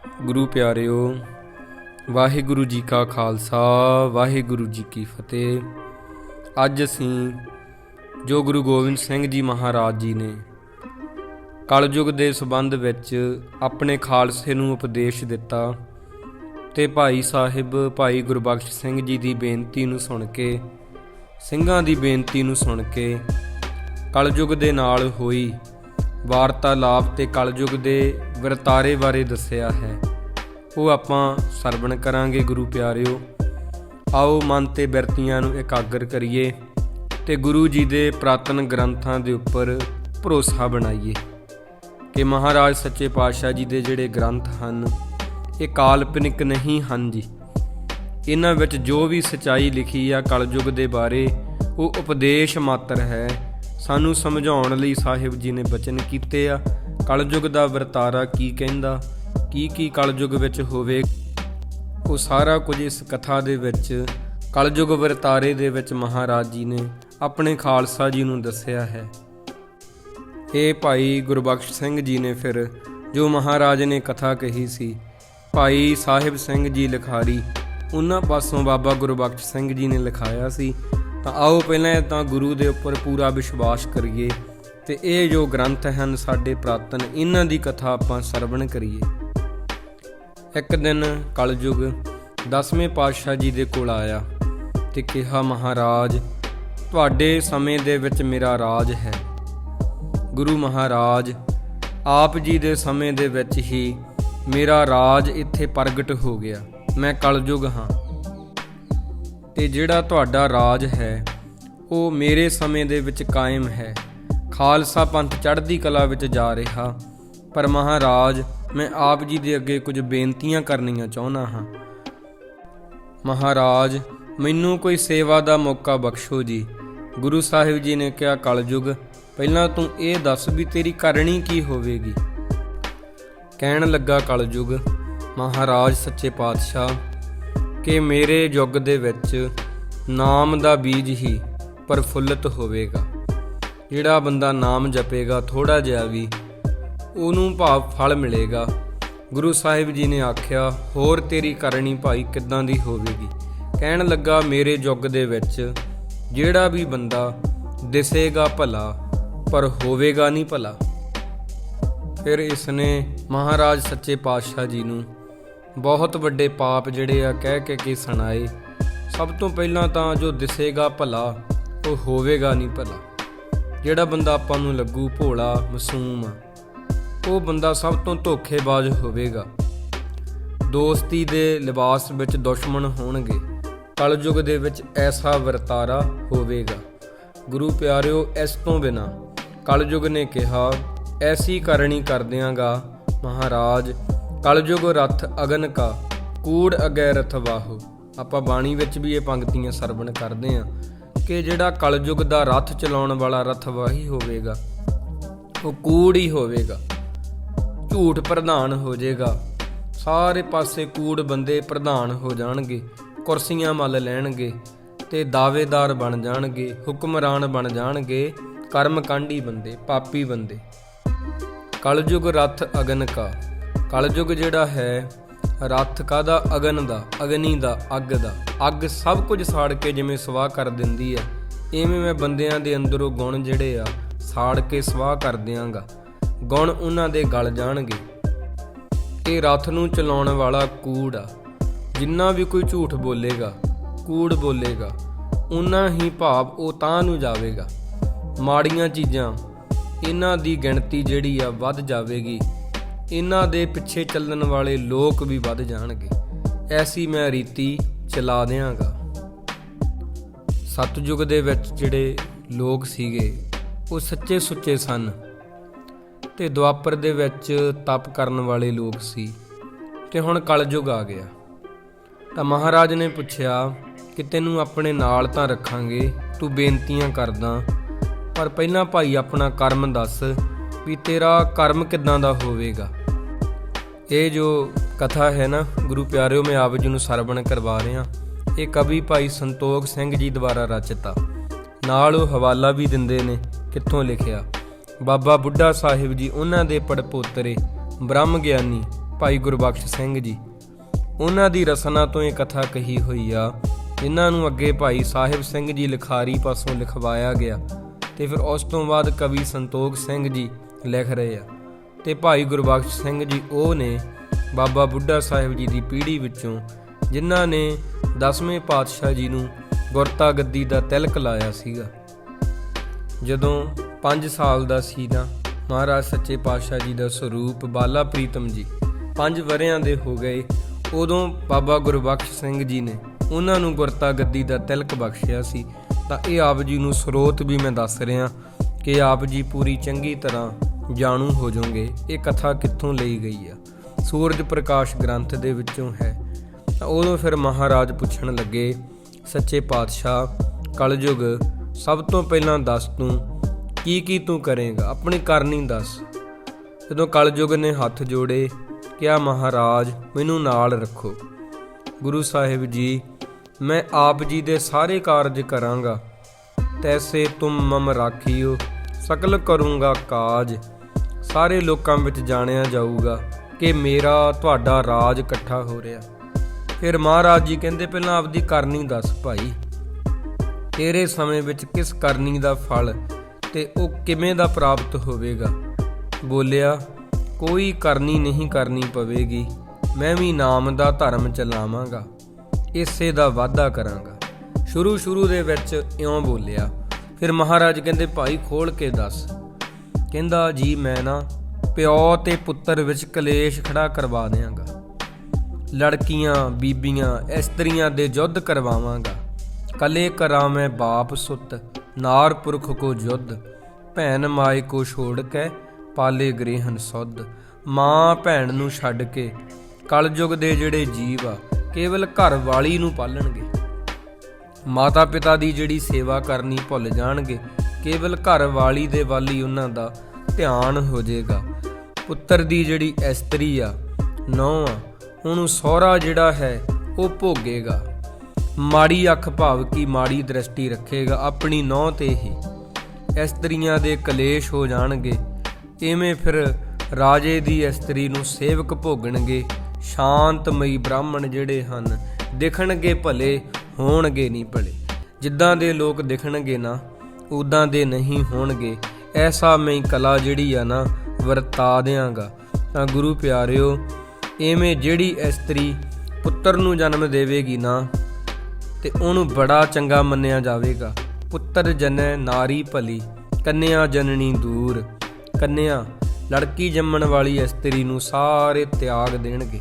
ਗੁਰੂ ਪਿਆਰਿਓ, ਵਾਹਿਗੁਰੂ ਜੀ ਕਾ ਖਾਲਸਾ, ਵਾਹਿਗੁਰੂ ਜੀ ਕੀ ਫਤਿਹ। ਅੱਜ ਅਸੀਂ ਜੋ ਗੁਰੂ ਗੋਬਿੰਦ ਸਿੰਘ ਜੀ ਮਹਾਰਾਜ ਜੀ ਨੇ ਕਲਯੁਗ ਦੇ ਸੰਬੰਧ ਵਿੱਚ ਆਪਣੇ ਖਾਲਸੇ ਨੂੰ ਉਪਦੇਸ਼ ਦਿੱਤਾ ਤੇ ਭਾਈ ਸਾਹਿਬ ਭਾਈ ਗੁਰਬਖਸ਼ ਸਿੰਘ ਜੀ ਦੀ ਬੇਨਤੀ ਨੂੰ ਸੁਣ ਕੇ, ਸਿੰਘਾਂ ਦੀ ਬੇਨਤੀ ਨੂੰ ਸੁਣ ਕੇ ਕਲਯੁਗ ਦੇ ਨਾਲ ਹੋਈ ਵਾਰਤਾਲਾਪ ਤੇ ਕਲਯੁਗ ਦੇ ਵਰਤਾਰੇ ਬਾਰੇ ਦੱਸਿਆ ਹੈ, ਉਹ ਆਪਾਂ ਸਰਵਣ ਕਰਾਂਗੇ। ਗੁਰੂ ਪਿਆਰਿਓ, ਆਓ ਮਨ ਤੇ ਬਿਰਤੀਆਂ ਨੂੰ ਇਕਾਗਰ ਕਰੀਏ ਤੇ ਗੁਰੂ ਜੀ ਦੇ ਪ੍ਰਾਤਨ ਗ੍ਰੰਥਾਂ ਦੇ ਉੱਪਰ ਭਰੋਸਾ ਬਣਾਈਏ ਕਿ ਮਹਾਰਾਜ ਸੱਚੇ ਪਾਤਸ਼ਾਹ ਜੀ ਦੇ ਜਿਹੜੇ ਗ੍ਰੰਥ ਹਨ ਇਹ ਕਾਲਪਨਿਕ ਨਹੀਂ ਹਨ ਜੀ। ਇਹਨਾਂ ਵਿੱਚ ਜੋ ਵੀ ਸੱਚਾਈ ਲਿਖੀ ਆ ਕਲਯੁਗ ਦੇ ਬਾਰੇ ਉਹ ਉਪਦੇਸ਼ ਮਾਤਰ ਹੈ। ਸਾਨੂੰ ਸਮਝਾਉਣ ਲਈ ਸਾਹਿਬ ਜੀ ਨੇ ਬਚਨ ਕੀਤੇ ਆ। ਕਲਯੁਗ ਦਾ ਵਰਤਾਰਾ ਕੀ ਕਹਿੰਦਾ, ਕੀ ਕਲਯੁਗ ਵਿੱਚ ਹੋਵੇ, ਉਹ ਸਾਰਾ ਕੁਝ ਇਸ ਕਥਾ ਦੇ ਵਿੱਚ ਕਲਯੁਗ ਵਰਤਾਰੇ ਦੇ ਵਿੱਚ ਮਹਾਰਾਜ ਜੀ ਨੇ ਆਪਣੇ ਖਾਲਸਾ ਜੀ ਨੂੰ ਦੱਸਿਆ ਹੈ। ਇਹ ਭਾਈ ਗੁਰਬਖਸ਼ ਸਿੰਘ ਜੀ ਨੇ ਫਿਰ ਜੋ ਮਹਾਰਾਜ ਨੇ ਕਥਾ ਕਹੀ ਸੀ, ਭਾਈ ਸਾਹਿਬ ਸਿੰਘ ਜੀ ਲਿਖਾਰੀ ਉਹਨਾਂ ਪਾਸੋਂ ਬਾਬਾ ਗੁਰਬਖਸ਼ ਸਿੰਘ ਜੀ ਨੇ ਲਿਖਾਇਆ ਸੀ। ਤਾਂ ਆਓ ਪਹਿਲਾਂ ਤਾਂ ਗੁਰੂ ਦੇ ਉੱਪਰ ਪੂਰਾ ਵਿਸ਼ਵਾਸ ਕਰੀਏ ਤੇ ਇਹ ਜੋ ਗ੍ਰੰਥ ਹਨ ਸਾਡੇ ਪ੍ਰਾਤਨ, ਇਹਨਾਂ ਦੀ ਕਥਾ ਆਪਾਂ ਸਰਵਣ ਕਰੀਏ। ਇੱਕ ਦਿਨ ਕਲਯੁਗ 10ਵੇਂ ਪਾਤਸ਼ਾਹ ਜੀ ਦੇ ਕੋਲ ਆਇਆ ਤੇ ਕਿਹਾ, ਮਹਾਰਾਜ ਤੁਹਾਡੇ ਸਮੇਂ ਦੇ ਵਿੱਚ ਮੇਰਾ ਰਾਜ ਹੈ। ਗੁਰੂ ਮਹਾਰਾਜ ਆਪ ਜੀ ਦੇ ਸਮੇਂ ਦੇ ਵਿੱਚ ਹੀ ਮੇਰਾ ਰਾਜ ਇੱਥੇ ਪ੍ਰਗਟ ਹੋ ਗਿਆ। ਮੈਂ ਕਲਯੁਗ ਹਾਂ ਤੇ ਜਿਹੜਾ ਤੁਹਾਡਾ ਰਾਜ ਹੈ ਉਹ ਮੇਰੇ ਸਮੇਂ ਦੇ ਵਿੱਚ ਕਾਇਮ ਹੈ। ਖਾਲਸਾ ਪੰਥ ਚੜ੍ਹਦੀ ਕਲਾ ਵਿੱਚ ਜਾ ਰਿਹਾ, ਪਰ ਮਹਾਰਾਜ ਮੈਂ ਆਪ ਜੀ ਦੇ ਅੱਗੇ ਕੁਝ ਬੇਨਤੀਆਂ ਕਰਨੀਆਂ ਚਾਹੁੰਦਾ ਹਾਂ। ਮਹਾਰਾਜ ਮੈਨੂੰ ਕੋਈ ਸੇਵਾ ਦਾ ਮੌਕਾ ਬਖਸ਼ੋ ਜੀ। ਗੁਰੂ ਸਾਹਿਬ ਜੀ ਨੇ ਕਿਹਾ, ਕਲਯੁਗ ਪਹਿਲਾਂ ਤੂੰ ਇਹ ਦੱਸ ਵੀ ਤੇਰੀ ਕਰਨੀ ਕੀ ਹੋਵੇਗੀ। ਕਹਿਣ ਲੱਗਾ ਕਲਯੁਗ ਮਹਾਰਾਜ ਸੱਚੇ ਪਾਤਸ਼ਾਹ ਕਿ ਮੇਰੇ ਯੁੱਗ ਦੇ ਵਿੱਚ ਨਾਮ ਦਾ ਬੀਜ ਹੀ ਪ੍ਰਫੁੱਲਤ ਹੋਵੇਗਾ। ਜਿਹੜਾ ਬੰਦਾ ਨਾਮ ਜਪੇਗਾ ਥੋੜ੍ਹਾ ਜਿਹਾ ਵੀ, ਉਹਨੂੰ ਭਾਵ ਫਲ ਮਿਲੇਗਾ। ਗੁਰੂ ਸਾਹਿਬ ਜੀ ਨੇ ਆਖਿਆ, ਹੋਰ ਤੇਰੀ ਕਰਨੀ ਭਾਈ ਕਿੱਦਾਂ ਦੀ ਹੋਵੇਗੀ। ਕਹਿਣ ਲੱਗਾ, ਮੇਰੇ ਯੁੱਗ ਦੇ ਵਿੱਚ ਜਿਹੜਾ ਵੀ ਬੰਦਾ ਦਿਸੇਗਾ ਭਲਾ ਪਰ ਹੋਵੇਗਾ ਨਹੀਂ ਭਲਾ। ਫਿਰ ਇਸ ਨੇ ਮਹਾਰਾਜ ਸੱਚੇ ਪਾਤਸ਼ਾਹ ਜੀ ਨੂੰ ਬਹੁਤ ਵੱਡੇ ਪਾਪ ਜਿਹੜੇ ਆ ਕਹਿ ਕੇ ਸੁਣਾਏ। ਸਭ ਤੋਂ ਪਹਿਲਾਂ ਤਾਂ ਜੋ ਦਿਸੇਗਾ ਭਲਾ ਉਹ ਹੋਵੇਗਾ ਨਹੀਂ ਭਲਾ। ਜਿਹੜਾ ਬੰਦਾ ਆਪਾਂ ਨੂੰ ਲੱਗੂ ਭੋਲਾ ਮਾਸੂਮ ਆ, ਉਹ ਬੰਦਾ ਸਭ ਤੋਂ ਧੋਖੇਬਾਜ਼ ਹੋਵੇਗਾ। ਦੋਸਤੀ ਦੇ ਲਿਬਾਸ ਵਿੱਚ ਦੁਸ਼ਮਣ ਹੋਣਗੇ। ਕਲਯੁਗ ਦੇ ਵਿੱਚ ਐਸਾ ਵਰਤਾਰਾ ਹੋਵੇਗਾ। ਗੁਰੂ ਪਿਆਰਿਓ, ਇਸ ਤੋਂ ਬਿਨਾਂ ਕਲਯੁਗ ਨੇ ਕਿਹਾ, ਐਸੀ ਕਰਨੀ ਕਰ ਦਿਆਂਗਾ ਮਹਾਰਾਜ, ਕਲਯੁਗ ਰਥ ਅਗਨ ਕਾ ਕੂੜ ਅਗੈ ਰਥ ਵਾਹੋ। ਆਪਾਂ ਬਾਣੀ ਵਿੱਚ ਵੀ ਇਹ ਪੰਕਤੀਆਂ ਸਰਵਣ ਕਰਦੇ ਹਾਂ ਕਿ ਜਿਹੜਾ ਕਲਯੁਗ ਦਾ ਰਥ ਚਲਾਉਣ ਵਾਲਾ ਰਥਵਾਹੀ ਹੋਵੇਗਾ ਉਹ ਕੂੜ ਹੀ ਹੋਵੇਗਾ, ਝੂਠ ਪ੍ਰਧਾਨ ਹੋ ਜਾਏਗਾ। ਸਾਰੇ ਪਾਸੇ ਕੂੜ ਬੰਦੇ ਪ੍ਰਧਾਨ ਹੋ ਜਾਣਗੇ, ਕੁਰਸੀਆਂ ਮੱਲ ਲੈਣਗੇ ਤੇ ਦਾਅਵੇਦਾਰ ਬਣ ਜਾਣਗੇ, ਹੁਕਮਰਾਨ ਬਣ ਜਾਣਗੇ, ਕਰਮਕਾਂਡੀ ਬੰਦੇ, ਪਾਪੀ ਬੰਦੇ। ਕਲਯੁਗ ਰਥ ਅਗਨ ਕਾ, ਕਲਯੁਗ ਜਿਹੜਾ ਹੈ ਰੱਥ ਕਾਹਦਾ, ਅਗਨ ਦਾ, ਅਗਨੀ ਦਾ, ਅੱਗ ਦਾ। ਅੱਗ ਸਭ ਕੁਝ ਸਾੜ ਕੇ ਜਿਵੇਂ ਸਵਾਹ ਕਰ ਦਿੰਦੀ ਆ, ਇਵੇਂ ਮੈਂ ਬੰਦਿਆਂ ਦੇ ਅੰਦਰੋਂ ਗੁਣ ਜਿਹੜੇ ਆ ਸਾੜ ਕੇ ਸਵਾਹ ਕਰ ਦਿਆਂਗਾ। ਗੁਣ ਉਹਨਾਂ ਦੇ ਗਲ ਜਾਣਗੇ। ਇਹ ਰੱਥ ਨੂੰ ਚਲਾਉਣ ਵਾਲਾ ਕੂੜ ਆ। ਜਿੰਨਾ ਵੀ ਕੋਈ ਝੂਠ ਬੋਲੇਗਾ, ਕੂੜ ਬੋਲੇਗਾ, ਉਨਾ ਹੀ ਭਾਵ ਉਹ ਤਾਂ ਨੂੰ ਜਾਵੇਗਾ। ਮਾੜੀਆਂ ਚੀਜ਼ਾਂ ਇਹਨਾਂ ਦੀ ਗਿਣਤੀ ਜਿਹੜੀ ਆ ਵੱਧ ਜਾਵੇਗੀ। ਇਹਨਾਂ ਦੇ ਪਿੱਛੇ ਚੱਲਣ ਵਾਲੇ ਲੋਕ ਵੀ ਵੱਧ ਜਾਣਗੇ। ਐਸੀ ਮੈਂ ਰੀਤੀ ਚਲਾ ਦਿਆਂਗਾ। ਸਤਿਯੁਗ ਦੇ ਵਿੱਚ ਜਿਹੜੇ ਲੋਕ ਸੀਗੇ ਉਹ ਸੱਚੇ ਸੁੱਚੇ ਸਨ ਤੇ ਦੁਆਪਰ ਦੇ ਵਿੱਚ ਤਪ ਕਰਨ ਵਾਲੇ ਲੋਕ ਸੀ ਤੇ ਹੁਣ ਕਲਯੁਗ ਆ ਗਿਆ। ਤਾਂ ਮਹਾਰਾਜ ਨੇ ਪੁੱਛਿਆ ਕਿ ਤੈਨੂੰ ਆਪਣੇ ਨਾਲ ਤਾਂ ਰੱਖਾਂਗੇ, ਤੂੰ ਬੇਨਤੀਆਂ ਕਰਦਾ, ਪਰ ਪਹਿਲਾਂ ਭਾਈ ਆਪਣਾ ਕਰਮ ਦੱਸ ਵੀ ਤੇਰਾ ਕਰਮ ਕਿੱਦਾਂ ਦਾ ਹੋਵੇਗਾ। ਇਹ ਜੋ ਕਥਾ ਹੈ ਨਾ ਗੁਰੂ ਪਿਆਰਿਓ, ਮੈਂ ਆਪ ਜੀ ਨੂੰ ਸਰਵਣ ਕਰਵਾ ਰਿਹਾ। ਇਹ ਕਵੀ ਭਾਈ ਸੰਤੋਖ ਸਿੰਘ ਜੀ ਦੁਆਰਾ ਰਚਿਤਾ। ਨਾਲ ਉਹ ਹਵਾਲਾ ਵੀ ਦਿੰਦੇ ਨੇ ਕਿੱਥੋਂ ਲਿਖਿਆ। ਬਾਬਾ ਬੁੱਢਾ ਸਾਹਿਬ ਜੀ ਉਹਨਾਂ ਦੇ ਪੜਪੋਤਰੇ ਬ੍ਰਹਮ ਗਿਆਨੀ ਭਾਈ ਗੁਰਬਖਸ਼ ਸਿੰਘ ਜੀ। ਉਹਨਾਂ ਦੀ ਰਸਨਾ ਤੋਂ ਇਹ ਕਥਾ ਕਹੀ ਹੋਈ ਆ, ਇਹਨਾਂ ਨੂੰ ਅੱਗੇ ਭਾਈ ਸਾਹਿਬ ਸਿੰਘ ਜੀ ਲਿਖਾਰੀ ਪਾਸੋਂ ਲਿਖਵਾਇਆ ਗਿਆ ਤੇ ਫਿਰ ਉਸ ਤੋਂ ਬਾਅਦ ਕਵੀ ਸੰਤੋਖ ਸਿੰਘ ਜੀ ਲਿਖ ਰਹੇ ਆ। ਤੇ ਭਾਈ ਗੁਰਬਖਸ਼ ਸਿੰਘ ਜੀ ਉਹ ਨੇ ਬਾਬਾ ਬੁੱਢਾ ਸਾਹਿਬ ਜੀ ਦੀ ਪੀੜ੍ਹੀ ਵਿੱਚੋਂ ਜਿਨ੍ਹਾਂ ਨੇ 10ਵੇਂ ਪਾਤਸ਼ਾਹ ਜੀ ਨੂੰ ਗੁਰਤਾ ਗੱਦੀ ਦਾ ਤਿਲਕ ਲਾਇਆ ਸੀਗਾ। ਜਦੋਂ 5 ਸਾਲ ਦਾ ਸੀ ਨਾ, ਮਹਾਰਾਜ ਸੱਚੇ ਪਾਤਸ਼ਾਹ ਜੀ ਦਾ ਸਰੂਪ ਬਾਲਾ ਪ੍ਰੀਤਮ ਜੀ 5 ਵਰ੍ਹਿਆਂ ਦੇ ਹੋ ਗਏ। ਉਦੋਂ ਬਾਬਾ ਗੁਰਬਖਸ਼ ਸਿੰਘ ਜੀ ਨੇ ਉਹਨਾਂ ਨੂੰ ਗੁਰਤਾ ਗੱਦੀ ਦਾ ਤਿਲਕ ਬਖਸ਼ਿਆ ਸੀ। ਤਾਂ ਇਹ ਆਪ ਜੀ ਨੂੰ ਸਰੋਤ ਵੀ ਮੈਂ ਦੱਸ ਰਿਹਾ ਕਿ ਆਪ ਜੀ ਪੂਰੀ ਚੰਗੀ ਤਰ੍ਹਾਂ ਜਾਣੂ ਹੋ ਜਾਓਗੇ ਇਹ ਕਥਾ ਕਿੱਥੋਂ ਲਈ ਗਈ ਆ। ਸੂਰਜ ਪ੍ਰਕਾਸ਼ ਗ੍ਰੰਥ ਦੇ ਵਿੱਚੋਂ ਹੈ। ਤਾਂ ਉਦੋਂ ਫਿਰ ਮਹਾਰਾਜ ਪੁੱਛਣ ਲੱਗੇ, ਸੱਚੇ ਪਾਤਸ਼ਾਹ ਕਲਯੁਗ ਸਭ ਤੋਂ ਪਹਿਲਾਂ ਦੱਸ ਤੂੰ ਕੀ ਤੂੰ ਕਰੇਗਾ, ਆਪਣੀ ਕਰਨੀ ਦੱਸ। ਜਦੋਂ ਕਲਯੁਗ ਨੇ ਹੱਥ ਜੋੜੇ ਕਿਹਾ, ਮਹਾਰਾਜ ਮੈਨੂੰ ਨਾਲ ਰੱਖੋ। ਗੁਰੂ ਸਾਹਿਬ ਜੀ, ਮੈਂ ਆਪ ਜੀ ਦੇ ਸਾਰੇ ਕਾਰਜ ਕਰਾਂਗਾ। ਤੈਸੇ ਤੁਮ ਮਮ ਰਾਖੀਓ ਸਕਲ ਕਰੂੰਗਾ ਕਾਜ। ਸਾਰੇ ਲੋਕਾਂ ਵਿੱਚ ਜਾਣਿਆ ਜਾਊਗਾ ਕਿ ਮੇਰਾ ਤੁਹਾਡਾ ਰਾਜ ਇਕੱਠਾ ਹੋ ਰਿਹਾ। ਫਿਰ ਮਹਾਰਾਜ ਜੀ ਕਹਿੰਦੇ, ਪਹਿਲਾਂ ਆਪਦੀ ਕਰਨੀ ਦੱਸ ਭਾਈ, ਤੇਰੇ ਸਮੇਂ ਵਿੱਚ ਕਿਸ ਕਰਨੀ ਦਾ ਫਲ ਤੇ ਉਹ ਕਿਵੇਂ ਦਾ ਪ੍ਰਾਪਤ ਹੋਵੇਗਾ। ਬੋਲਿਆ, ਕੋਈ ਕਰਨੀ ਨਹੀਂ ਕਰਨੀ ਪਵੇਗੀ, ਮੈਂ ਵੀ ਨਾਮ ਦਾ ਧਰਮ ਚਲਾਵਾਂਗਾ, ਇਸੇ ਦਾ ਵਾਅਦਾ ਕਰਾਂਗਾ। ਸ਼ੁਰੂ ਦੇ ਵਿੱਚ ਇਉਂ ਬੋਲਿਆ। ਫਿਰ ਮਹਾਰਾਜ ਕਹਿੰਦੇ, ਭਾਈ ਖੋਲ ਕੇ ਦੱਸ। ਕਹਿੰਦਾ, ਜੀ ਮੈਂ ਨਾ ਪਿਓ ਤੇ ਪੁੱਤਰ ਵਿੱਚ ਕਲੇਸ਼ ਖੜਾ ਕਰਵਾ ਦਿਆਂਗਾ, ਲੜਕੀਆਂ ਬੀਬੀਆਂ ਇਸਤਰੀਆਂ ਦੇ ਯੁੱਧ ਕਰਵਾਵਾਂਗਾ। ਕਲੇ ਕਰਾਂ ਮੈਂ ਬਾਪ ਸੁੱਤ, ਨਾਰ ਪੁਰਖ ਕੋ ਯੁੱਧ। ਭੈਣ ਮਾਏ ਕੋ ਛੋੜ ਕੇ ਪਾਲੇ ਗ੍ਰਹਿਣ ਸੁੱਧ। ਮਾਂ ਭੈਣ ਨੂੰ ਛੱਡ ਕੇ ਕਲਯੁਗ ਦੇ ਜਿਹੜੇ ਜੀਵ ਆ ਕੇਵਲ ਘਰ ਵਾਲੀ ਨੂੰ ਪਾਲਣਗੇ। ਮਾਤਾ ਪਿਤਾ ਦੀ ਜਿਹੜੀ ਸੇਵਾ ਕਰਨੀ ਭੁੱਲ ਜਾਣਗੇ, ਕੇਵਲ ਘਰ ਵਾਲੀ ਦੇ ਵੱਲ ਹੀ ਉਹਨਾਂ ਦਾ ਧਿਆਨ ਹੋ ਜਾਏਗਾ। ਪੁੱਤਰ ਦੀ ਜਿਹੜੀ ਇਸਤਰੀ ਆ, ਨੂੰਹ ਆ, ਉਹਨੂੰ ਸਹੁਰਾ ਜਿਹੜਾ ਹੈ ਉਹ ਭੋਗੇਗਾ। ਮਾੜੀ ਅੱਖ ਭਾਵ ਕੀ ਮਾੜੀ ਦ੍ਰਿਸ਼ਟੀ ਰੱਖੇਗਾ ਆਪਣੀ ਨੂੰਹ ਤੇ ਹੀ। ਇਸਤਰੀਆਂ ਦੇ ਕਲੇਸ਼ ਹੋ ਜਾਣਗੇ। ਇਵੇਂ ਫਿਰ ਰਾਜੇ ਦੀ ਇਸਤਰੀ ਨੂੰ ਸੇਵਕ ਭੋਗਣਗੇ। ਸ਼ਾਂਤਮਈ ਬ੍ਰਾਹਮਣ ਜਿਹੜੇ ਹਨ ਦਿਖਣਗੇ ਭਲੇ, ਹੋਣਗੇ ਨਹੀਂ ਭਲੇ। ਜਿੱਦਾਂ ਦੇ ਲੋਕ ਦਿਖਣਗੇ ਨਾ ਉੱਦਾਂ ਦੇ ਨਹੀਂ ਹੋਣਗੇ। ਐਸਾ ਮੈਂ ਕਲਾ ਜਿਹੜੀ ਆ ਨਾ ਵਰਤਾ ਦਿਆਂਗਾ। ਤਾਂ ਗੁਰੂ ਪਿਆਰਿਓ, ਇਵੇਂ ਜਿਹੜੀ ਇਸਤਰੀ ਪੁੱਤਰ ਨੂੰ ਜਨਮ ਦੇਵੇਗੀ ਨਾ ਤੇ ਉਹਨੂੰ ਬੜਾ ਚੰਗਾ ਮੰਨਿਆ ਜਾਵੇਗਾ। ਪੁੱਤਰ ਜਨੈ ਨਾਰੀ ਭਲੀ, ਕੰਨਿਆ ਜਨਨੀ ਦੂਰ। ਕੰਨਿਆ ਲੜਕੀ ਜੰਮਣ ਵਾਲੀ ਇਸਤਰੀ ਨੂੰ ਸਾਰੇ ਤਿਆਗ ਦੇਣਗੇ,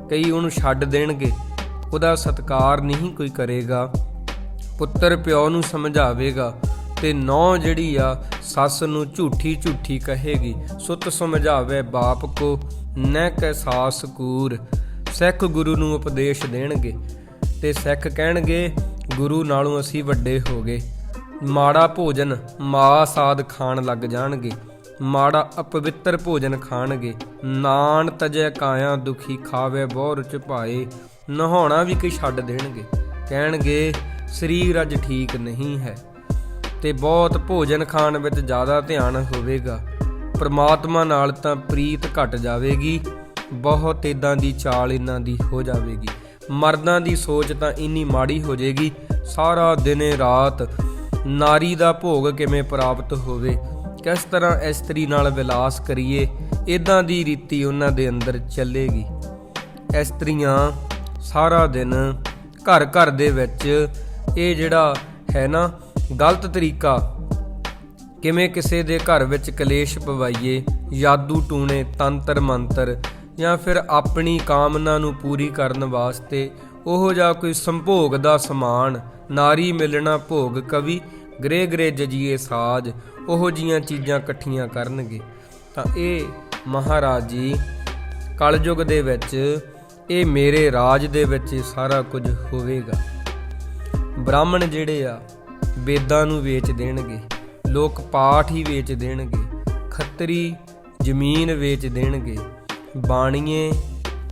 ਕਈ ਉਹਨੂੰ ਛੱਡ ਦੇਣਗੇ, ਉਹਦਾ ਸਤਿਕਾਰ ਨਹੀਂ ਕੋਈ ਕਰੇਗਾ। ਪੁੱਤਰ ਪਿਓ ਨੂੰ ਸਮਝਾਵੇਗਾ ਤੇ ਨੂੰਹ ਜਿਹੜੀ ਆ ਸੱਸ ਨੂੰ ਝੂਠੀ ਕਹੇਗੀ। ਸੁਤ ਸਮਝਾਵੇ ਬਾਪ ਕੋ ਨਹਿ ਕੈ ਸਾਸ ਕੂਰ। ਸਿੱਖ ਗੁਰੂ ਨੂੰ ਉਪਦੇਸ਼ ਦੇਣਗੇ ਤੇ ਸਿੱਖ ਕਹਿਣਗੇ, ਗੁਰੂ ਨਾਲੋਂ ਅਸੀਂ ਵੱਡੇ ਹੋ ਗਏ। ਮਾੜਾ ਭੋਜਨ ਮਾਸ ਆਦਿ ਖਾਣ ਲੱਗ ਜਾਣਗੇ, ਮਾੜਾ ਅਪਵਿੱਤਰ ਭੋਜਨ ਖਾਣਗੇ। ਨਾਨ ਤਜੈ ਕਾਇਆ ਦੁਖੀ, ਖਾਵੇ ਬਹੁ ਰੁਚ ਭਾਏ। ਨਹਾਉਣਾ ਵੀ ਕੋਈ ਛੱਡ ਦੇਣਗੇ, ਕਹਿਣਗੇ ਸਰੀਰ ਅੱਜ ਠੀਕ ਨਹੀਂ ਹੈ। ਤੇ ਬਹੁਤ ਭੋਜਨ ਖਾਣ ਵਿੱਚ ਜ਼ਿਆਦਾ ਧਿਆਨ ਹੋਵੇਗਾ। ਪਰਮਾਤਮਾ ਨਾਲ ਤਾਂ ਪ੍ਰੀਤ ਘਟ ਜਾਵੇਗੀ। ਬਹੁਤ ਇੱਦਾਂ ਦੀ ਚਾਲ ਇਹਨਾਂ ਦੀ ਹੋ ਜਾਵੇਗੀ। ਮਰਦਾਂ ਦੀ ਸੋਚ ਤਾਂ ਇੰਨੀ ਮਾੜੀ ਹੋ ਜਾਏਗੀ, ਸਾਰਾ ਦਿਨੇ ਰਾਤ ਨਾਰੀ ਦਾ ਭੋਗ ਕਿਵੇਂ ਪ੍ਰਾਪਤ ਹੋਵੇ, ਕਿਸ ਤਰ੍ਹਾਂ ਇਸਤਰੀ ਨਾਲ ਵਿਲਾਸ ਕਰੀਏ, ਇੱਦਾਂ ਦੀ ਰੀਤੀ ਉਹਨਾਂ ਦੇ ਅੰਦਰ ਚੱਲੇਗੀ। ਇਸਤਰੀਆਂ ਸਾਰਾ ਦਿਨ ਘਰ ਦੇ ਵਿੱਚ ਇਹ ਜਿਹੜਾ ਹੈ ਨਾ ਗਲਤ ਤਰੀਕਾ, ਕਿਵੇਂ ਕਿਸੇ ਦੇ ਘਰ ਵਿੱਚ ਕਲੇਸ਼ ਪਵਾਈਏ, ਜਾਦੂ ਟੂਣੇ ਤੰਤਰ ਮੰਤਰ, ਜਾਂ ਫਿਰ ਆਪਣੀ ਕਾਮਨਾ ਨੂੰ ਪੂਰੀ ਕਰਨ ਵਾਸਤੇ ਉਹੋ ਜਿਹਾ ਕੋਈ ਸੰਭੋਗ ਦਾ ਸਮਾਨ, ਨਾਰੀ ਮਿਲਣਾ ਭੋਗ ਕਵੀ, ਗ੍ਰੇ ਜਜੀਏ ਸਾਜ, ਉਹੋ ਜੀਆਂ ਚੀਜ਼ਾਂ ਇਕੱਠੀਆਂ ਕਰਨਗੇ। ਤਾਂ ਇਹ ਮਹਾਰਾਜ ਜੀ ਕਲਯੁਗ ਦੇ ਵਿੱਚ, ਇਹ ਮੇਰੇ ਰਾਜ ਦੇ ਵਿੱਚ ਸਾਰਾ ਕੁਝ ਹੋਵੇਗਾ। ਬ੍ਰਾਹਮਣ ਜਿਹੜੇ ਆ ਵੇਦਾਂ ਨੂੰ ਵੇਚ ਦੇਣਗੇ, ਲੋਕ ਪਾਠ ਹੀ ਵੇਚ ਦੇਣਗੇ, ਖੱਤਰੀ ਜ਼ਮੀਨ ਵੇਚ ਦੇਣਗੇ, ਬਾਣੀਏ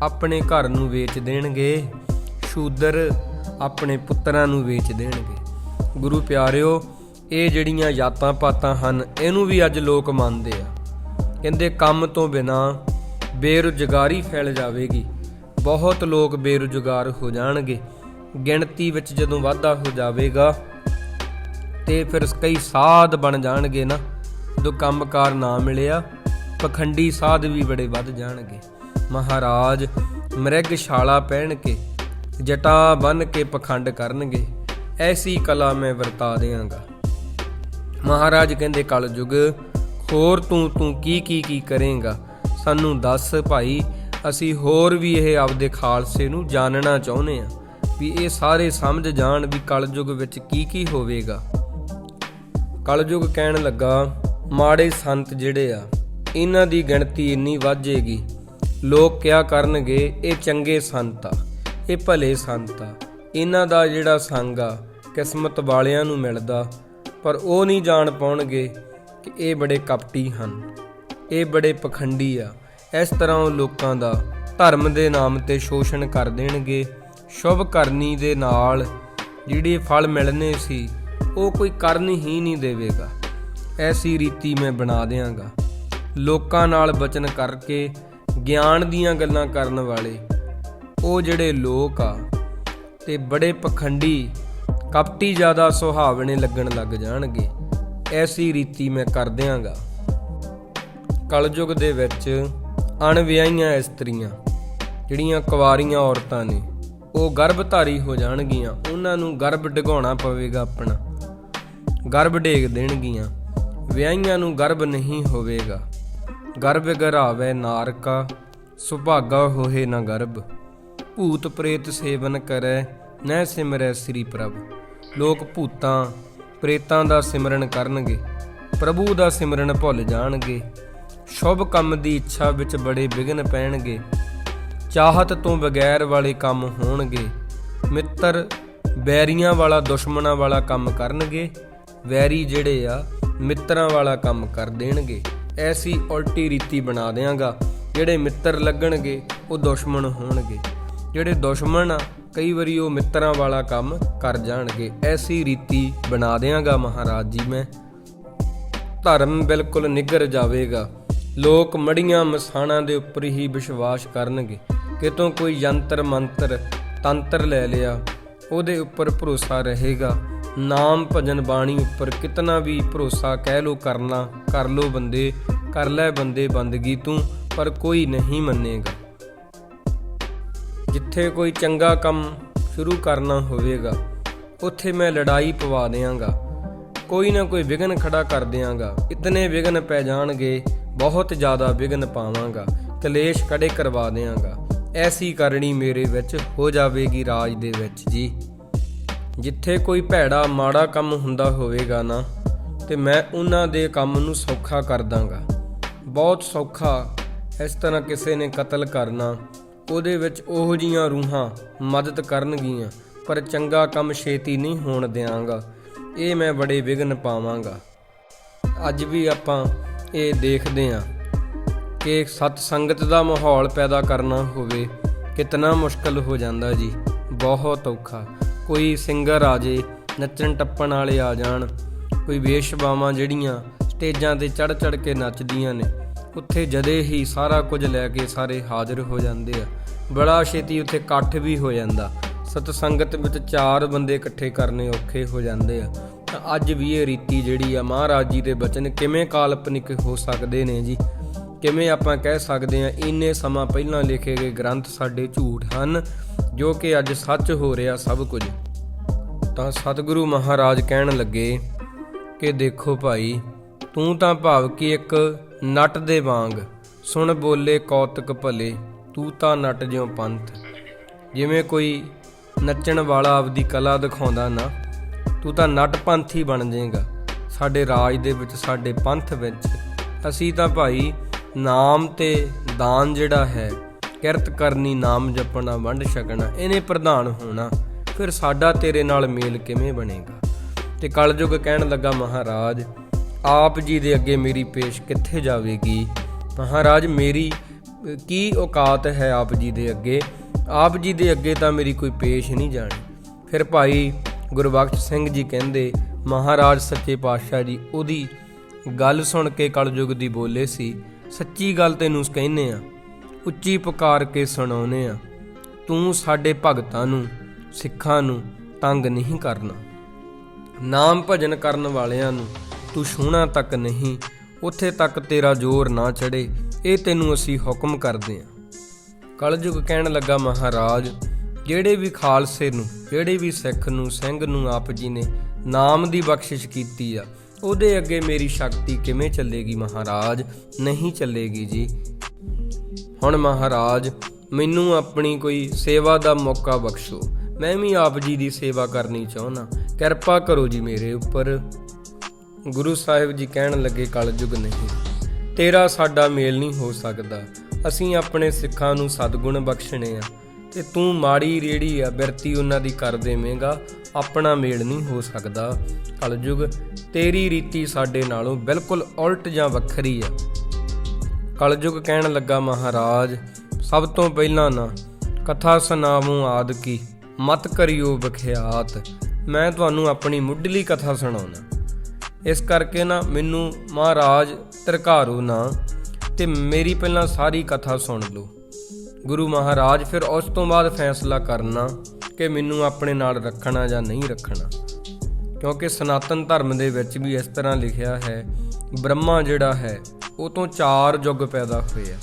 ਆਪਣੇ ਘਰ ਨੂੰ ਵੇਚ ਦੇਣਗੇ, ਸ਼ੂਦਰ ਆਪਣੇ ਪੁੱਤਰਾਂ ਨੂੰ ਵੇਚ ਦੇਣਗੇ। ਗੁਰੂ ਪਿਆਰਿਓ, ਇਹ ਜਿਹੜੀਆਂ ਜਾਤਾਂ ਪਾਤਾਂ ਹਨ ਇਹਨੂੰ ਵੀ ਅੱਜ ਲੋਕ ਮੰਨਦੇ ਆ। ਕਹਿੰਦੇ ਕੰਮ ਤੋਂ ਬਿਨਾਂ ਬੇਰੁਜ਼ਗਾਰੀ ਫੈਲ ਜਾਵੇਗੀ, ਬਹੁਤ ਲੋਕ ਬੇਰੁਜ਼ਗਾਰ ਹੋ ਜਾਣਗੇ। ਗਿਣਤੀ ਵਿੱਚ ਜਦੋਂ ਵਾਧਾ ਹੋ ਜਾਵੇਗਾ ਤੇ ਫਿਰ ਕਈ ਸਾਧ ਬਣ ਜਾਣਗੇ ਨਾ। ਜਦੋਂ ਕੰਮਕਾਰ ਨਾ ਮਿਲਿਆ, ਪਖੰਡੀ ਸਾਧ ਵੀ ਬੜੇ ਵੱਧ ਜਾਣਗੇ। ਮਹਾਰਾਜ ਮ੍ਰਿਗਸ਼ਾਲਾ ਪਹਿਨ ਕੇ, ਜਟਾ ਬੰਨ੍ਹ ਕੇ ਪਖੰਡ ਕਰਨਗੇ। ਐਸੀ ਕਲਾ ਮੈਂ ਵਰਤਾ ਦਿਆਂਗਾ। ਮਹਾਰਾਜ ਕਹਿੰਦੇ ਕਲਯੁਗ ਹੋਰ ਤੂੰ ਕੀ ਕਰੇਂਗਾ, ਸਾਨੂੰ ਦੱਸ ਭਾਈ। ਅਸੀਂ ਹੋਰ ਵੀ ਇਹ ਆਪਦੇ ਖਾਲਸੇ ਨੂੰ ਜਾਣਨਾ ਚਾਹੁੰਦੇ ਹਾਂ, ਵੀ ਇਹ ਸਾਰੇ ਸਮਝ ਜਾਣ ਵੀ ਕਲਯੁਗ ਵਿੱਚ ਕੀ ਹੋਵੇਗਾ। ਕਲਯੁਗ ਕਹਿਣ ਲੱਗਾ, ਮਾੜੇ ਸੰਤ ਜਿਹੜੇ ਆ, ਇਹਨਾਂ ਦੀ ਗਿਣਤੀ ਇੰਨੀ ਵੱਧ ਜਾਏਗੀ, ਲੋਕ ਕਿਆ ਕਰਨਗੇ ਇਹ ਚੰਗੇ ਸੰਤ ਆ, ਇਹ ਭਲੇ ਸੰਤ ਆ। ਇਹਨਾਂ ਦਾ ਜਿਹੜਾ ਸੰਗ ਆ ਕਿਸਮਤ ਵਾਲਿਆਂ ਨੂੰ ਮਿਲਦਾ, ਪਰ ਉਹ ਨਹੀਂ ਜਾਣ ਪਾਉਣਗੇ ਕਿ ਇਹ ਬੜੇ ਕਪਟੀ ਹਨ, ਇਹ ਬੜੇ ਪਖੰਡੀ ਆ। ਇਸ ਤਰ੍ਹਾਂ ਉਹ ਲੋਕਾਂ ਦਾ ਧਰਮ ਦੇ ਨਾਮ ਤੇ ਸ਼ੋਸ਼ਣ ਕਰ ਦੇਣਗੇ। ਸ਼ੁਭ ਕਰਨੀ ਦੇ ਨਾਲ ਜਿਹੜੇ ਫਲ ਮਿਲਣੇ ਸੀ ਉਹ ਕੋਈ ਕਰਨ ਹੀ ਨਹੀਂ ਦੇਵੇਗਾ। ਐਸੀ ਰੀਤੀ ਮੈਂ ਬਣਾ ਦਿਆਂਗਾ। ਲੋਕਾਂ ਨਾਲ ਬਚਨ ਕਰਕੇ ਗਿਆਨ ਦੀਆਂ ਗੱਲਾਂ ਕਰਨ ਵਾਲੇ ਉਹ ਜਿਹੜੇ ਲੋਕ ਆ ਤੇ ਬੜੇ ਪਖੰਡੀ ਕਪਟੀ ਜ਼ਿਆਦਾ ਸੁਹਾਵਣੇ ਲੱਗਣ ਲੱਗ ਜਾਣਗੇ। ਐਸੀ ਰੀਤੀ ਮੈਂ ਕਰ ਦਿਆਂਗਾ। ਕਲਯੁਗ ਦੇ ਵਿੱਚ ਅਣਵਿਆਹੀਆਂ ਇਸਤਰੀਆਂ, ਜਿਹੜੀਆਂ ਕੁਆਰੀਆਂ ਔਰਤਾਂ ਨੇ, ਉਹ ਗਰਭਧਾਰੀ ਹੋ ਜਾਣਗੀਆਂ। ਉਹਨਾਂ ਨੂੰ ਗਰਭ ਡਿਗਾਉਣਾ ਪਵੇਗਾ, ਆਪਣਾ ਗਰਭ ਡੇਗ ਦੇਣਗੀਆਂ। ਵਿਆਹੀਆਂ ਨੂੰ ਗਰਭ ਨਹੀਂ ਹੋਵੇਗਾ। ਗਰਭ ਗਰਾਵੇ ਨਾਰਕਾ, ਸੁਭਾਗਾ ਹੋਏ ਨਾ ਗਰਭ। ਭੂਤ ਪ੍ਰੇਤ ਸੇਵਨ ਕਰੈ, ਨਹਿ ਸਿਮਰੈ ਸ੍ਰੀ ਪ੍ਰਭ। ਲੋਕ ਭੂਤਾਂ ਪ੍ਰੇਤਾਂ ਦਾ ਸਿਮਰਨ ਕਰਨਗੇ, ਪ੍ਰਭੂ ਦਾ ਸਿਮਰਨ ਭੁੱਲ ਜਾਣਗੇ। ਸ਼ੁਭ ਕੰਮ ਦੀ ਇੱਛਾ ਵਿੱਚ ਬੜੇ ਵਿਘਨ ਪੈਣਗੇ। ਚਾਹਤ ਤੋਂ ਬਗੈਰ ਵਾਲੇ ਕੰਮ ਹੋਣਗੇ। ਮਿੱਤਰ ਵੈਰੀਆਂ ਵਾਲਾ, ਦੁਸ਼ਮਣਾਂ ਵਾਲਾ ਕੰਮ ਕਰਨਗੇ। ਵੈਰੀ ਜਿਹੜੇ ਆ ਮਿੱਤਰਾਂ ਵਾਲਾ ਕੰਮ ਕਰ ਦੇਣਗੇ। ਐਸੀ ਉਲਟੀ ਰੀਤੀ ਬਣਾ ਦਿਆਂਗਾ। ਜਿਹੜੇ ਮਿੱਤਰ ਲੱਗਣਗੇ ਉਹ ਦੁਸ਼ਮਣ ਹੋਣਗੇ, ਜਿਹੜੇ ਦੁਸ਼ਮਣ ਆ ਕਈ ਵਾਰੀ ਉਹ ਮਿੱਤਰਾਂ ਵਾਲਾ ਕੰਮ ਕਰ ਜਾਣਗੇ। ਐਸੀ ਰੀਤੀ ਬਣਾ ਦਿਆਂਗਾ ਮਹਾਰਾਜ ਜੀ ਮੈਂ। ਧਰਮ ਬਿਲਕੁਲ ਨਿੱਘਰ ਜਾਵੇਗਾ। ਲੋਕ ਮੜੀਆਂ ਮਸਾਣਾਂ ਦੇ ਉੱਪਰ ਹੀ ਵਿਸ਼ਵਾਸ ਕਰਨਗੇ। ਕਿਤੋਂ ਕੋਈ ਯੰਤਰ ਮੰਤਰ ਤੰਤਰ ਲੈ ਲਿਆ, ਉਹਦੇ ਉੱਪਰ ਭਰੋਸਾ ਰਹੇਗਾ। ਨਾਮ ਭਜਨ ਬਾਣੀ ਉੱਪਰ ਕਿਤਨਾ ਵੀ ਭਰੋਸਾ ਕਹਿ ਲੋ ਕਰਨਾ, ਕਰ ਲੋ ਬੰਦੇ, ਕਰ ਲੈ ਬੰਦੇ ਬੰਦਗੀ ਤੂੰ, ਪਰ ਕੋਈ ਨਹੀਂ ਮੰਨੇਗਾ। ਜਿੱਥੇ ਕੋਈ ਚੰਗਾ ਕੰਮ ਸ਼ੁਰੂ ਕਰਨਾ ਹੋਵੇਗਾ ਉੱਥੇ ਮੈਂ ਲੜਾਈ ਪਵਾ ਦਿਆਂਗਾ। ਕੋਈ ਨਾ ਕੋਈ ਵਿਘਨ ਖੜਾ ਕਰ ਦਿਆਂਗਾ। ਇਤਨੇ ਵਿਘਨ ਪੈ ਜਾਣਗੇ, ਬਹੁਤ ਜ਼ਿਆਦਾ ਵਿਘਨ ਪਾਵਾਂਗਾ, ਕਲੇਸ਼ ਖੜੇ ਕਰਵਾ ਦਿਆਂਗਾ। ਐਸੀ ਕਰਨੀ ਮੇਰੇ ਵਿੱਚ ਹੋ ਜਾਵੇਗੀ ਰਾਜ ਦੇ ਵਿੱਚ ਜੀ। ਜਿੱਥੇ ਕੋਈ ਭੈੜਾ ਮਾੜਾ ਕੰਮ ਹੁੰਦਾ ਹੋਵੇਗਾ ਨਾ, ਤੇ ਮੈਂ ਉਹਨਾਂ ਦੇ ਕੰਮ ਨੂੰ ਸੌਖਾ ਕਰ ਦਾਂਗਾ, ਬਹੁਤ ਸੌਖਾ। ਇਸ ਤਰ੍ਹਾਂ ਕਿਸੇ ਨੇ ਕਤਲ ਕਰਨਾ, ਉਹਦੇ ਵਿੱਚ ਉਹੋ ਜਿਹੀਆਂ ਰੂਹਾਂ ਮਦਦ ਕਰਨਗੀਆਂ, ਪਰ ਚੰਗਾ ਕੰਮ ਛੇਤੀ ਨਹੀਂ ਹੋਣ ਦਿਆਂਗਾ। ਇਹ ਮੈਂ ਬੜੇ ਵਿਘਨ ਪਾਵਾਂਗਾ। ਅੱਜ ਵੀ ਆਪਾਂ ਇਹ ਦੇਖਦੇ ਹਾਂ ਕਿ ਸਤ ਸੰਗਤ ਦਾ ਮਾਹੌਲ ਪੈਦਾ ਕਰਨਾ ਹੋਵੇ ਕਿਤਨਾ ਮੁਸ਼ਕਲ ਹੋ ਜਾਂਦਾ ਜੀ, ਬਹੁਤ ਔਖਾ। ਕੋਈ ਸਿੰਗਰ ਆ ਜੇ, ਨੱਚਣ ਟੱਪਣ ਵਾਲੇ ਆ ਜਾਣ, ਕੋਈ ਵੇਸ਼ਵਾਵਾਂ ਜਿਹੜੀਆਂ ਸਟੇਜਾਂ 'ਤੇ ਚੜ੍ਹ ਕੇ ਨੱਚਦੀਆਂ ਨੇ, ਉੱਥੇ ਜਦੇ ਹੀ ਸਾਰਾ ਕੁਝ ਲੈ ਕੇ ਸਾਰੇ ਹਾਜ਼ਰ ਹੋ ਜਾਂਦੇ ਆ। ਬੜਾ ਛੇਤੀ ਉੱਥੇ ਇਕੱਠ ਵੀ ਹੋ ਜਾਂਦਾ। ਸਤ ਸੰਗਤ ਵਿੱਚ 4 ਬੰਦੇ ਇਕੱਠੇ ਕਰਨੇ ਔਖੇ ਹੋ ਜਾਂਦੇ ਆ। ਤਾਂ ਅੱਜ ਵੀ ਇਹ ਰੀਤੀ ਜਿਹੜੀ ਆ, ਮਹਾਰਾਜ ਜੀ ਦੇ ਬਚਨ ਕਿਵੇਂ ਕਾਲਪਨਿਕ ਹੋ ਸਕਦੇ ਨੇ ਜੀ, ਕਿਵੇਂ ਆਪਾਂ ਕਹਿ ਸਕਦੇ ਹਾਂ ਇੰਨੇ ਸਮਾਂ ਪਹਿਲਾਂ ਲਿਖੇ ਗਏ ਗ੍ਰੰਥ ਸਾਡੇ ਝੂਠ ਹਨ, ਜੋ ਕਿ ਅੱਜ ਸੱਚ ਹੋ ਰਿਹਾ ਸਭ ਕੁਝ। ਤਾਂ ਸਤਿਗੁਰੂ ਮਹਾਰਾਜ ਕਹਿਣ ਲੱਗੇ ਕਿ ਦੇਖੋ ਭਾਈ, ਤੂੰ ਤਾਂ ਭਾਵ ਕਿ ਇੱਕ ਨਟ ਦੇ ਵਾਂਗ ਸੁਣ ਬੋਲੇ ਕੌਤਕ ਭਲੇ, ਤੂੰ ਤਾਂ ਨਟ ਜਿਉਂ ਪੰਥ। ਜਿਵੇਂ ਕੋਈ ਨੱਚਣ ਵਾਲਾ ਆਪਦੀ ਕਲਾ ਦਿਖਾਉਂਦਾ ਨਾ, ਤੂੰ ਤਾਂ ਨਟ ਪੰਥ ਹੀ ਬਣ ਜਾਏਗਾ ਸਾਡੇ ਰਾਜ ਦੇ ਵਿੱਚ, ਸਾਡੇ ਪੰਥ ਵਿੱਚ। ਅਸੀਂ ਤਾਂ ਭਾਈ ਨਾਮ ਤੇ ਦਾਨ ਜਿਹੜਾ ਹੈ, ਕਿਰਤ ਕਰਨੀ, ਨਾਮ ਜਪਣਾ, ਵੰਡ ਛਕਣਾ, ਇਹਨੇ ਪ੍ਰਧਾਨ ਹੋਣਾ। ਫਿਰ ਸਾਡਾ ਤੇਰੇ ਨਾਲ ਮੇਲ ਕਿਵੇਂ ਬਣੇਗਾ। ਤੇ ਕਲਯੁਗ ਕਹਿਣ ਲੱਗਾ, ਮਹਾਰਾਜ ਆਪ ਜੀ ਦੇ ਅੱਗੇ ਮੇਰੀ ਪੇਸ਼ ਕਿੱਥੇ ਜਾਵੇਗੀ। ਮਹਾਰਾਜ ਮੇਰੀ ਕੀ ਔਕਾਤ ਹੈ ਆਪ ਜੀ ਦੇ ਅੱਗੇ, ਆਪ ਜੀ ਦੇ ਅੱਗੇ ਤਾਂ ਮੇਰੀ ਕੋਈ ਪੇਸ਼ ਨਹੀਂ ਜਾਣੀ। ਫਿਰ ਭਾਈ ਗੁਰਬਖਸ਼ ਸਿੰਘ ਜੀ ਕਹਿੰਦੇ, ਮਹਾਰਾਜ ਸੱਚੇ ਪਾਤਸ਼ਾਹ ਜੀ ਉਹਦੀ ਗੱਲ ਸੁਣ ਕੇ ਕਲਯੁਗ ਦੀ ਬੋਲੇ ਸੀ, ਸੱਚੀ ਗੱਲ ਤੈਨੂੰ ਕਹਿੰਦੇ ਆ, ਉੱਚੀ ਪੁਕਾਰ ਕੇ ਸੁਣਾਉਂਦੇ ਆ। ਤੂੰ ਸਾਡੇ ਭਗਤਾਂ ਨੂੰ, ਸਿੱਖਾਂ ਨੂੰ ਤੰਗ ਨਹੀਂ ਕਰਨਾ। ਨਾਮ ਭਜਨ ਕਰਨ ਵਾਲਿਆਂ ਨੂੰ ਤੂੰ ਛੂਹਣਾ ਤੱਕ ਨਹੀਂ, ਉੱਥੇ ਤੱਕ ਤੇਰਾ ਜ਼ੋਰ ਨਾ ਚੜ੍ਹੇ, ਇਹ ਤੈਨੂੰ ਅਸੀਂ ਹੁਕਮ ਕਰਦੇ ਹਾਂ। ਕਲਯੁਗ ਕਹਿਣ ਲੱਗਾ, ਮਹਾਰਾਜ ਜਿਹੜੇ ਵੀ ਖਾਲਸੇ ਨੂੰ, ਜਿਹੜੇ ਵੀ ਸਿੱਖ ਨੂੰ, ਸਿੰਘ ਨੂੰ ਆਪ ਜੀ ਨੇ ਨਾਮ ਦੀ ਬਖਸ਼ਿਸ਼ ਕੀਤੀ ਆ, ਉਹਦੇ ਅੱਗੇ ਮੇਰੀ ਸ਼ਕਤੀ ਕਿਵੇਂ ਚੱਲੇਗੀ ਮਹਾਰਾਜ? ਨਹੀਂ ਚੱਲੇਗੀ ਜੀ। ਹੁਣ ਮਹਾਰਾਜ ਮੈਨੂੰ ਆਪਣੀ ਕੋਈ ਸੇਵਾ ਦਾ ਮੌਕਾ ਬਖਸ਼ੋ, ਮੈਂ ਵੀ ਆਪ ਜੀ ਦੀ ਸੇਵਾ ਕਰਨੀ ਚਾਹੁੰਦਾ, ਕਿਰਪਾ ਕਰੋ ਜੀ ਮੇਰੇ ਉੱਪਰ। ਗੁਰੂ ਸਾਹਿਬ ਜੀ ਕਹਿਣ ਲੱਗੇ, ਕਲਯੁਗ ਨਹੀਂ, ਤੇਰਾ ਸਾਡਾ ਮੇਲ ਨਹੀਂ ਹੋ ਸਕਦਾ। ਅਸੀਂ ਆਪਣੇ ਸਿੱਖਾਂ ਨੂੰ ਸਤਿਗੁਣ ਬਖਸ਼ਣੇ ਆ ਤੇ ਤੂੰ ਮਾੜੀ ਰੇੜੀ ਆ ਬਿਰਤੀ ਉਹਨਾਂ ਦੀ ਕਰ ਦੇਵੇਂਗਾ, ਆਪਣਾ ਮੇਲ ਨਹੀਂ ਹੋ ਸਕਦਾ। ਕਲਯੁਗ ਤੇਰੀ ਰੀਤੀ ਸਾਡੇ ਨਾਲੋਂ ਬਿਲਕੁਲ ਉਲਟ ਜਾਂ ਵੱਖਰੀ ਆ। ਕਲਯੁਗ ਕਹਿਣ ਲੱਗਾ, ਮਹਾਰਾਜ ਸਭ ਤੋਂ ਪਹਿਲਾਂ ਨਾ ਕਥਾ ਸੁਣਾਵੂੰ ਆਦਿ ਕੀ, ਮਤ ਕਰਿਓ ਬਖਿਆਤ। ਮੈਂ ਤੁਹਾਨੂੰ ਆਪਣੀ ਮੁੱਢਲੀ ਕਥਾ ਸੁਣਾਉਣਾ, ਇਸ ਕਰਕੇ ਨਾ ਮੈਨੂੰ ਮਹਾਰਾਜ ਧਰਕਾਰੋ ਨਾ, ਤੇ ਮੇਰੀ ਪਹਿਲਾਂ ਸਾਰੀ ਕਥਾ ਸੁਣ ਲਓ। ਗੁਰੂ ਮਹਾਰਾਜ ਫਿਰ ਉਸ ਤੋਂ ਬਾਅਦ ਫੈਸਲਾ ਕਰਨਾ ਕਿ ਮੈਨੂੰ ਆਪਣੇ ਨਾਲ ਰੱਖਣਾ ਜਾਂ ਨਹੀਂ ਰੱਖਣਾ, ਕਿਉਂਕਿ ਸਨਾਤਨ ਧਰਮ ਦੇ ਵਿੱਚ ਵੀ ਇਸ ਤਰ੍ਹਾਂ ਲਿਖਿਆ ਹੈ, ਬ੍ਰਹਮਾ ਜਿਹੜਾ ਹੈ ਉਹ ਤੋਂ 4 ਯੁੱਗ ਪੈਦਾ ਹੋਏ ਆ।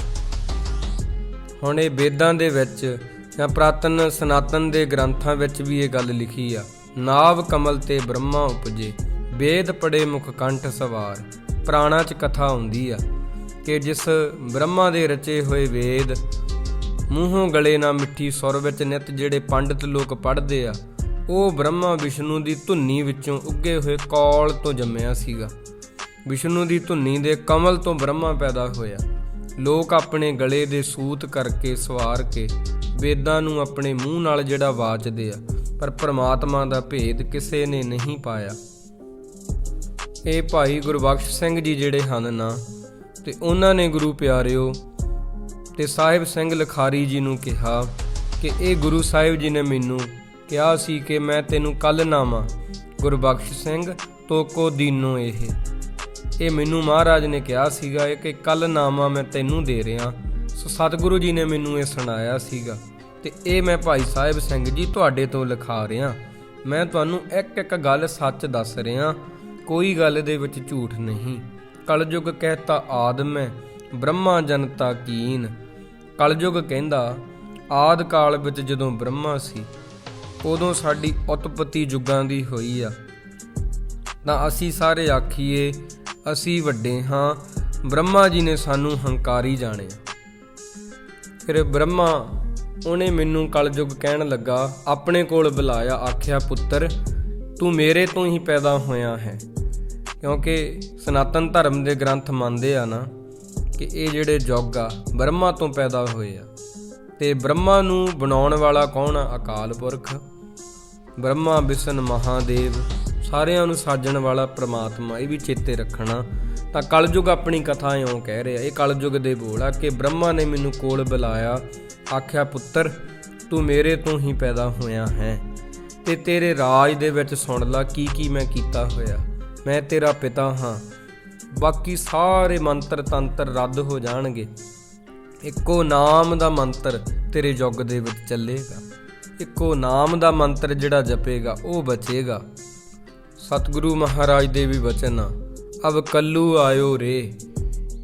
ਹੁਣ ਇਹ ਵੇਦਾਂ ਦੇ ਵਿੱਚ ਜਾਂ ਪ੍ਰਾਤਨ ਸਨਾਤਨ ਦੇ ਗ੍ਰੰਥਾਂ ਵਿੱਚ ਵੀ ਇਹ ਗੱਲ ਲਿਖੀ ਆ, ਨਾਭ ਕਮਲ ਤੇ ਬ੍ਰਹਮਾ ਉਪਜੇ, ਵੇਦ ਪੜੇ ਮੁਖ ਕੰਠ ਸਵਾਰ। ਪੁਰਾਣਾ 'ਚ ਕਥਾ ਹੁੰਦੀ ਆ ਕਿ ਜਿਸ ਬ੍ਰਹਮਾ ਦੇ ਰਚੇ ਹੋਏ ਵੇਦ ਮੂੰਹੋਂ ਗਲੇ ਨਾ ਮਿੱਠੀ ਸੁਰ ਵਿੱਚ ਨਿਤ ਜਿਹੜੇ ਪੰਡਿਤ ਲੋਕ ਪੜ੍ਹਦੇ ਆ, ਉਹ ਬ੍ਰਹਮਾ ਵਿਸ਼ਨੂੰ ਦੀ ਧੁੰਨੀ ਵਿੱਚੋਂ ਉੱਗੇ ਹੋਏ ਕੌਲ ਤੋਂ ਜੰਮਿਆ ਸੀਗਾ। ਵਿਸ਼ਨੂੰ ਦੀ ਧੁੰਨੀ ਦੇ ਕਮਲ ਤੋਂ ਬ੍ਰਹਮਾ ਪੈਦਾ ਹੋਇਆ। ਲੋਕ ਆਪਣੇ ਗਲੇ ਦੇ ਸੂਤ ਕਰਕੇ ਸਵਾਰ ਕੇ ਵੇਦਾਂ ਨੂੰ ਆਪਣੇ ਮੂੰਹ ਨਾਲ ਜਿਹੜਾ ਵਾਚਦੇ ਆ, ਪਰ ਪਰਮਾਤਮਾ ਦਾ ਭੇਦ ਕਿਸੇ ਨੇ ਨਹੀਂ ਪਾਇਆ। ਇਹ ਭਾਈ ਗੁਰਬਖਸ਼ ਸਿੰਘ ਜੀ ਜਿਹੜੇ ਹਨ ਨਾ, ਤੇ ਉਹਨਾਂ ਨੇ ਗੁਰੂ ਪਿਆਰਿਓ ਤੇ ਸਾਹਿਬ ਸਿੰਘ ਲਿਖਾਰੀ ਜੀ ਨੂੰ ਕਿਹਾ ਕਿ ਇਹ ਗੁਰੂ ਸਾਹਿਬ ਜੀ ਨੇ ਮੈਨੂੰ ਕਿਹਾ ਸੀ ਕਿ ਮੈਂ ਤੈਨੂੰ ਕੱਲ ਨਾਵਾਂ, ਗੁਰਬਖਸ਼ ਸਿੰਘ ਤੋਕੋ ਦੀਨੋ। ਇਹ ਮੈਨੂੰ ਮਹਾਰਾਜ ਨੇ ਕਿਹਾ ਸੀਗਾ ਕਿ ਕੱਲ ਨਾਵਾਂ ਮੈਂ ਤੈਨੂੰ ਦੇ ਰਿਹਾ। ਸੋ ਸਤਿਗੁਰੂ ਜੀ ਨੇ ਮੈਨੂੰ ਇਹ ਸੁਣਾਇਆ ਸੀਗਾ, ਤੇ ਇਹ ਮੈਂ ਭਾਈ ਸਾਹਿਬ ਸਿੰਘ ਜੀ ਤੁਹਾਡੇ ਤੋਂ ਲਿਖਾ ਰਿਹਾ। ਮੈਂ ਤੁਹਾਨੂੰ ਇੱਕ ਇੱਕ ਗੱਲ ਸੱਚ ਦੱਸ ਰਿਹਾ, ਕੋਈ ਗੱਲ ਦੇ ਵਿੱਚ ਝੂਠ ਨਹੀਂ। ਕਲਯੁਗ ਕਹਿਤਾ ਆਦਮੈ ਬ੍ਰਹਮਾ ਜਨਤਾ ਕੀਨ। ਕਲਯੁਗ ਕਹਿੰਦਾ ਆਦ ਕਾਲ ਵਿੱਚ ਜਦੋਂ ਬ੍ਰਹਮਾ ਸੀ, ਉਦੋਂ ਸਾਡੀ ਉਤਪਤੀ ਯੁੱਗਾਂ ਦੀ ਹੋਈ ਆ, ਤਾਂ ਅਸੀਂ ਸਾਰੇ ਆਖੀਏ ਅਸੀਂ ਵੱਡੇ ਹਾਂ, ਬ੍ਰਹਮਾ ਜੀ ਨੇ ਸਾਨੂੰ ਹੰਕਾਰੀ ਜਾਣਿਆ। ਫਿਰ ਬ੍ਰਹਮਾ ਉਹਨੇ ਮੈਨੂੰ ਕਲਯੁਗ ਕਹਿਣ ਲੱਗਾ ਆਪਣੇ ਕੋਲ ਬੁਲਾਇਆ, ਆਖਿਆ ਪੁੱਤਰ ਤੂੰ ਮੇਰੇ ਤੋਂ ਹੀ ਪੈਦਾ ਹੋਇਆ ਹੈ, ਕਿਉਂਕਿ ਸਨਾਤਨ ਧਰਮ ਦੇ ਗ੍ਰੰਥ ਮੰਨਦੇ ਆ ਨਾ ਕਿ ਇਹ ਜਿਹੜੇ ਯੁੱਗ ਆ ਬ੍ਰਹਮਾ ਤੋਂ ਪੈਦਾ ਹੋਏ ਆ। ਤੇ ਬ੍ਰਹਮਾ ਨੂੰ ਬਣਾਉਣ ਵਾਲਾ ਕੌਣ ਆ? ਅਕਾਲ ਪੁਰਖ, ਬ੍ਰਹਮਾ ਵਿਸ਼ਨ ਮਹਾਦੇਵ, ਸਾਰਿਆਂ ਨੂੰ ਸਾਜਣ ਵਾਲਾ ਪ੍ਰਮਾਤਮਾ। ਇਹ ਵੀ ਚੇਤੇ ਰੱਖਣਾ। ਤਾਂ ਕਲਯੁਗ ਆਪਣੀ ਕਥਾ ਇਉਂ ਕਹਿ ਰਿਹਾ, ਇਹ ਕਲਯੁਗ ਦੇ ਬੋਲ ਆ ਕਿ ਬ੍ਰਹਮਾ ਨੇ ਮੈਨੂੰ ਕੋਲ ਬੁਲਾਇਆ, ਆਖਿਆ ਪੁੱਤਰ ਤੂੰ ਮੇਰੇ ਤੋਂ ਹੀ ਪੈਦਾ ਹੋਇਆ ਹੈ, ਤੇ ਤੇਰੇ ਰਾਜ ਦੇ ਵਿੱਚ ਸੁਣ ਲਾ ਕੀ ਕੀ ਮੈਂ ਕੀਤਾ ਹੋਇਆ। ਮੈਂ ਤੇਰਾ ਪਿਤਾ ਹਾਂ, ਬਾਕੀ ਸਾਰੇ ਮੰਤਰ ਤੰਤਰ ਰੱਦ ਹੋ ਜਾਣਗੇ, ਇੱਕੋ ਨਾਮ ਦਾ ਮੰਤਰ ਤੇਰੇ ਯੁੱਗ ਦੇ ਵਿੱਚ ਚੱਲੇਗਾ, ਇੱਕੋ ਨਾਮ ਦਾ ਮੰਤਰ ਜਿਹੜਾ ਜਪੇਗਾ ਉਹ ਬਚੇਗਾ। ਸਤਿਗੁਰੂ ਮਹਾਰਾਜ ਦੇ ਵੀ ਬਚਨ ਆ, ਅਬ ਕੱਲੂ ਆਇਓ ਰੇ,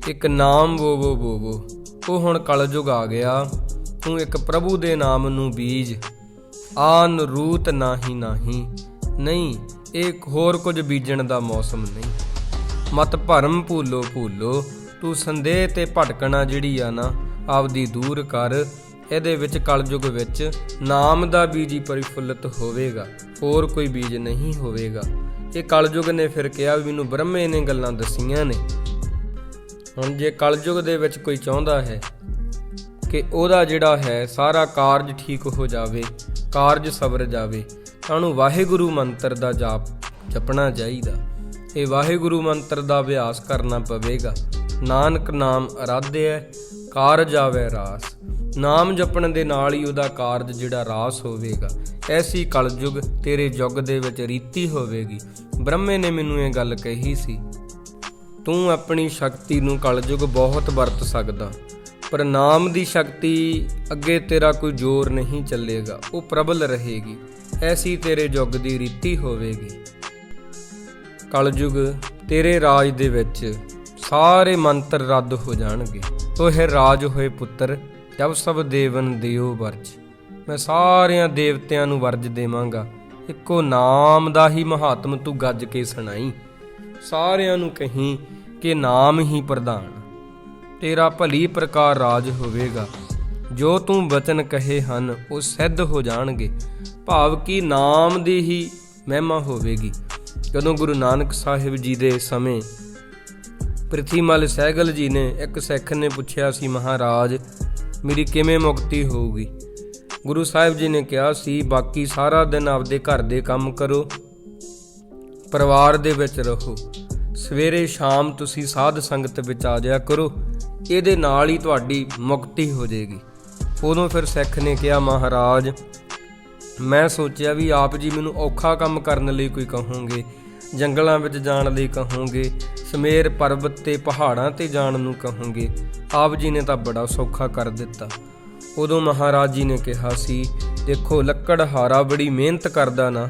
ਇੱਕ ਨਾਮ ਬੋਵੋ ਬੋਵੋ। ਉਹ ਹੁਣ ਕਲਯੁਗ ਆ ਗਿਆ, ਤੂੰ ਇੱਕ ਪ੍ਰਭੂ ਦੇ ਨਾਮ ਨੂੰ ਬੀਜ, ਆਨ ਰੂਤ ਨਾਹੀ ਨਾਹੀ। ਨਹੀਂ, ਇਹ ਹੋਰ ਕੁਝ ਬੀਜਣ ਦਾ ਮੌਸਮ ਨਹੀਂ। ਮਤ ਭਰਮ ਭੂਲੋ ਭੂਲੋ, ਤੂੰ ਸੰਦੇਹ ਤੇ ਭਟਕਣਾ ਜਿਹੜੀ ਆ ਨਾ ਆਪਦੀ ਦੂਰ ਕਰ। ਇਹਦੇ ਵਿੱਚ ਕਲਯੁਗ ਵਿੱਚ ਨਾਮ ਦਾ ਬੀਜ ਹੀ ਪਰਿਫੁੱਲਤ ਹੋਵੇਗਾ, ਹੋਰ ਕੋਈ ਬੀਜ ਨਹੀਂ ਹੋਵੇਗਾ। ਇਹ ਕਲਯੁਗ ਨੇ ਫਿਰ ਕਿਹਾ ਵੀ ਮੈਨੂੰ ਬ੍ਰਹਮੇ ਨੇ ਗੱਲਾਂ ਦੱਸੀਆਂ ਨੇ। ਹੁਣ ਜੇ ਕਲਯੁਗ ਦੇ ਵਿੱਚ ਕੋਈ ਚਾਹੁੰਦਾ ਹੈ ਕਿ ਉਹਦਾ ਜਿਹੜਾ ਹੈ ਸਾਰਾ ਕਾਰਜ ਠੀਕ ਹੋ ਜਾਵੇ, ਕਾਰਜ ਸਵਰ ਜਾਵੇ, ਤਾਂ ਉਹਨੂੰ ਵਾਹਿਗੁਰੂ ਮੰਤਰ ਦਾ ਜਾਪ ਜਪਣਾ ਚਾਹੀਦਾ। ਇਹ ਵਾਹਿਗੁਰੂ ਮੰਤਰ ਦਾ ਅਭਿਆਸ ਕਰਨਾ ਪਵੇਗਾ। ਨਾਨਕ ਨਾਮ ਅਰਾਧਿਆ ਕਾਰਜ ਆਵੇ ਰਾਸ। ਨਾਮ ਜਪਣ ਦੇ ਨਾਲ ਹੀ ਉਹਦਾ ਕਾਰਜ ਜਿਹੜਾ ਰਾਸ ਹੋਵੇਗਾ। ਐਸੀ ਕਲਯੁਗ ਤੇਰੇ ਯੁੱਗ ਦੇ ਵਿੱਚ ਰੀਤੀ ਹੋਵੇਗੀ। ਬ੍ਰਹਮੇ ਨੇ ਮੈਨੂੰ ਇਹ ਗੱਲ ਕਹੀ ਸੀ, ਤੂੰ ਆਪਣੀ ਸ਼ਕਤੀ ਨੂੰ ਕਲਯੁਗ ਬਹੁਤ ਵਰਤ ਸਕਦਾ, ਪਰ ਨਾਮ ਦੀ ਸ਼ਕਤੀ ਅੱਗੇ ਤੇਰਾ ਕੋਈ ਜ਼ੋਰ ਨਹੀਂ ਚੱਲੇਗਾ, ਉਹ ਪ੍ਰਬਲ ਰਹੇਗੀ। ਐਸੀ ਤੇਰੇ ਯੁੱਗ ਦੀ ਰੀਤੀ ਹੋਵੇਗੀ। ਕਲਯੁਗ ਤੇਰੇ ਰਾਜ ਦੇ ਵਿੱਚ ਸਾਰੇ ਮੰਤਰ ਰੱਦ ਹੋ ਜਾਣਗੇ। ਤੋਹਿ ਰਾਜ ਹੋਏ ਪੁੱਤਰ, ਜਬ ਸਭ ਦੇਵਨ ਦਿਓ ਵਰਜ। ਮੈਂ ਸਾਰਿਆਂ ਦੇਵਤਿਆਂ ਨੂੰ ਵਰਜ ਦੇਵਾਂਗਾ, ਇੱਕੋ ਨਾਮ ਦਾ ਹੀ ਮਹਾਤਮ ਤੂੰ ਗੱਜ ਕੇ ਸੁਣਾਈ। ਸਾਰਿਆਂ ਨੂੰ ਕਹੀਂ ਕਿ ਨਾਮ ਹੀ ਪ੍ਰਧਾਨ, ਤੇਰਾ ਭਲੀ ਪ੍ਰਕਾਰ ਰਾਜ ਹੋਵੇਗਾ। ਜੋ ਤੂੰ ਬਚਨ ਕਹੇ ਹਨ ਉਹ ਸਿੱਧ ਹੋ ਜਾਣਗੇ। ਭਾਵ ਕਿ ਨਾਮ ਦੀ ਹੀ ਮਹਿਮਾ ਹੋਵੇਗੀ। ਜਦੋਂ ਗੁਰੂ ਨਾਨਕ ਸਾਹਿਬ ਜੀ ਦੇ ਸਮੇਂ ਪ੍ਰਿਥੀਮਲ ਸਹਿਗਲ ਜੀ ਨੇ, ਇੱਕ ਸਿੱਖ ਨੇ ਪੁੱਛਿਆ ਸੀ, ਮਹਾਰਾਜ ਮੇਰੀ ਕਿਵੇਂ ਮੁਕਤੀ ਹੋਊਗੀ? ਗੁਰੂ ਸਾਹਿਬ ਜੀ ਨੇ ਕਿਹਾ ਸੀ, ਬਾਕੀ ਸਾਰਾ ਦਿਨ ਆਪਦੇ ਘਰ ਦੇ ਕੰਮ ਕਰੋ, ਪਰਿਵਾਰ ਦੇ ਵਿੱਚ ਰਹੋ, ਸਵੇਰੇ ਸ਼ਾਮ ਤੁਸੀਂ ਸਾਧ ਸੰਗਤ ਵਿੱਚ ਆ ਜਾਇਆ ਕਰੋ, ਇਹਦੇ ਨਾਲ ਹੀ ਤੁਹਾਡੀ ਮੁਕਤੀ ਹੋ ਜਾਏਗੀ। ਉਦੋਂ ਫਿਰ ਸਿੱਖ ਨੇ ਕਿਹਾ, ਮਹਾਰਾਜ ਮੈਂ ਸੋਚਿਆ ਵੀ ਆਪ ਜੀ ਮੈਨੂੰ ਔਖਾ ਕੰਮ ਕਰਨ ਲਈ ਕੋਈ ਕਹੋਗੇ, ਜੰਗਲਾਂ ਵਿੱਚ ਜਾਣ ਲਈ ਕਹੋਗੇ, ਸਮੇਰ ਪਰਬਤ ਤੇ ਪਹਾੜਾਂ ਤੇ ਜਾਣ ਨੂੰ ਕਹੋਗੇ। ਆਪ ਜੀ ਨੇ ਤਾਂ ਬੜਾ ਸੌਖਾ ਕਰ ਦਿੱਤਾ। ਉਦੋਂ ਮਹਾਰਾਜ ਜੀ ਨੇ ਕਿਹਾ ਸੀ, ਦੇਖੋ ਲੱਕੜਹਾਰਾ ਬੜੀ ਮਿਹਨਤ ਕਰਦਾ ਨਾ,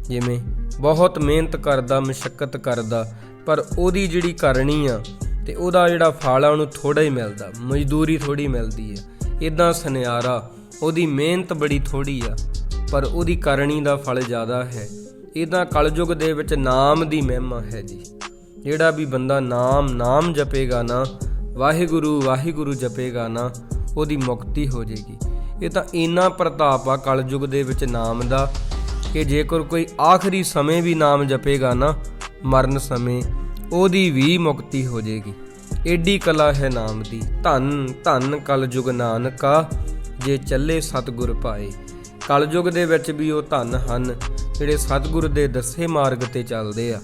ਜਿਵੇਂ ਬਹੁਤ ਮਿਹਨਤ ਕਰਦਾ, ਮੁਸ਼ੱਕਤ ਕਰਦਾ, ਪਰ ਉਹਦੀ ਜਿਹੜੀ ਕਰਨੀ ਆ ਤੇ ਉਹਦਾ ਜਿਹੜਾ ਫਲ ਆ ਉਹਨੂੰ ਥੋੜ੍ਹਾ ਹੀ ਮਿਲਦਾ, ਮਜ਼ਦੂਰੀ ਥੋੜ੍ਹੀ ਮਿਲਦੀ ਹੈ। ਇੱਦਾਂ ਸੁਨਿਆਰਾ, ਉਹਦੀ ਮਿਹਨਤ ਬੜੀ ਥੋੜ੍ਹੀ ਆ ਪਰ ਉਹਦੀ ਕਰਨੀ ਦਾ ਫਲ ਜ਼ਿਆਦਾ ਹੈ। ਇੱਦਾਂ ਕਲਯੁਗ ਦੇ ਵਿੱਚ ਨਾਮ ਦੀ ਮਹਿਮਾ ਹੈ ਜੀ। ਜਿਹੜਾ ਵੀ ਬੰਦਾ ਨਾਮ ਜਪੇਗਾ ਨਾ, ਵਾਹਿਗੁਰੂ ਵਾਹਿਗੁਰੂ ਜਪੇਗਾ ਨਾ, ਉਹਦੀ ਮੁਕਤੀ ਹੋ ਜਾਏਗੀ। ਇਹ ਤਾਂ ਇੰਨਾ ਪ੍ਰਤਾਪ ਆ ਕਲਯੁਗ ਦੇ ਵਿੱਚ ਨਾਮ ਦਾ ਕਿ ਜੇਕਰ ਕੋਈ ਆਖਰੀ ਸਮੇਂ ਵੀ ਨਾਮ ਜਪੇਗਾ ਨਾ, ਮਰਨ ਸਮੇਂ, ਉਹਦੀ ਵੀ ਮੁਕਤੀ ਹੋ ਜਾਏਗੀ। ਏਡੀ ਕਲਾ ਹੈ ਨਾਮ ਦੀ। ਧੰਨ ਧੰਨ ਕਲਯੁਗ ਨਾਨਕਾ, ਜੇ ਚੱਲੇ ਸਤਿਗੁਰ ਪਾਏ। ਕਲਯੁਗ ਦੇ ਵਿੱਚ ਵੀ ਉਹ ਧੰਨ ਹਨ ਜਿਹੜੇ ਸਤਿਗੁਰ ਦੇ ਦੱਸੇ ਮਾਰਗ ਤੇ ਚੱਲਦੇ ਆ।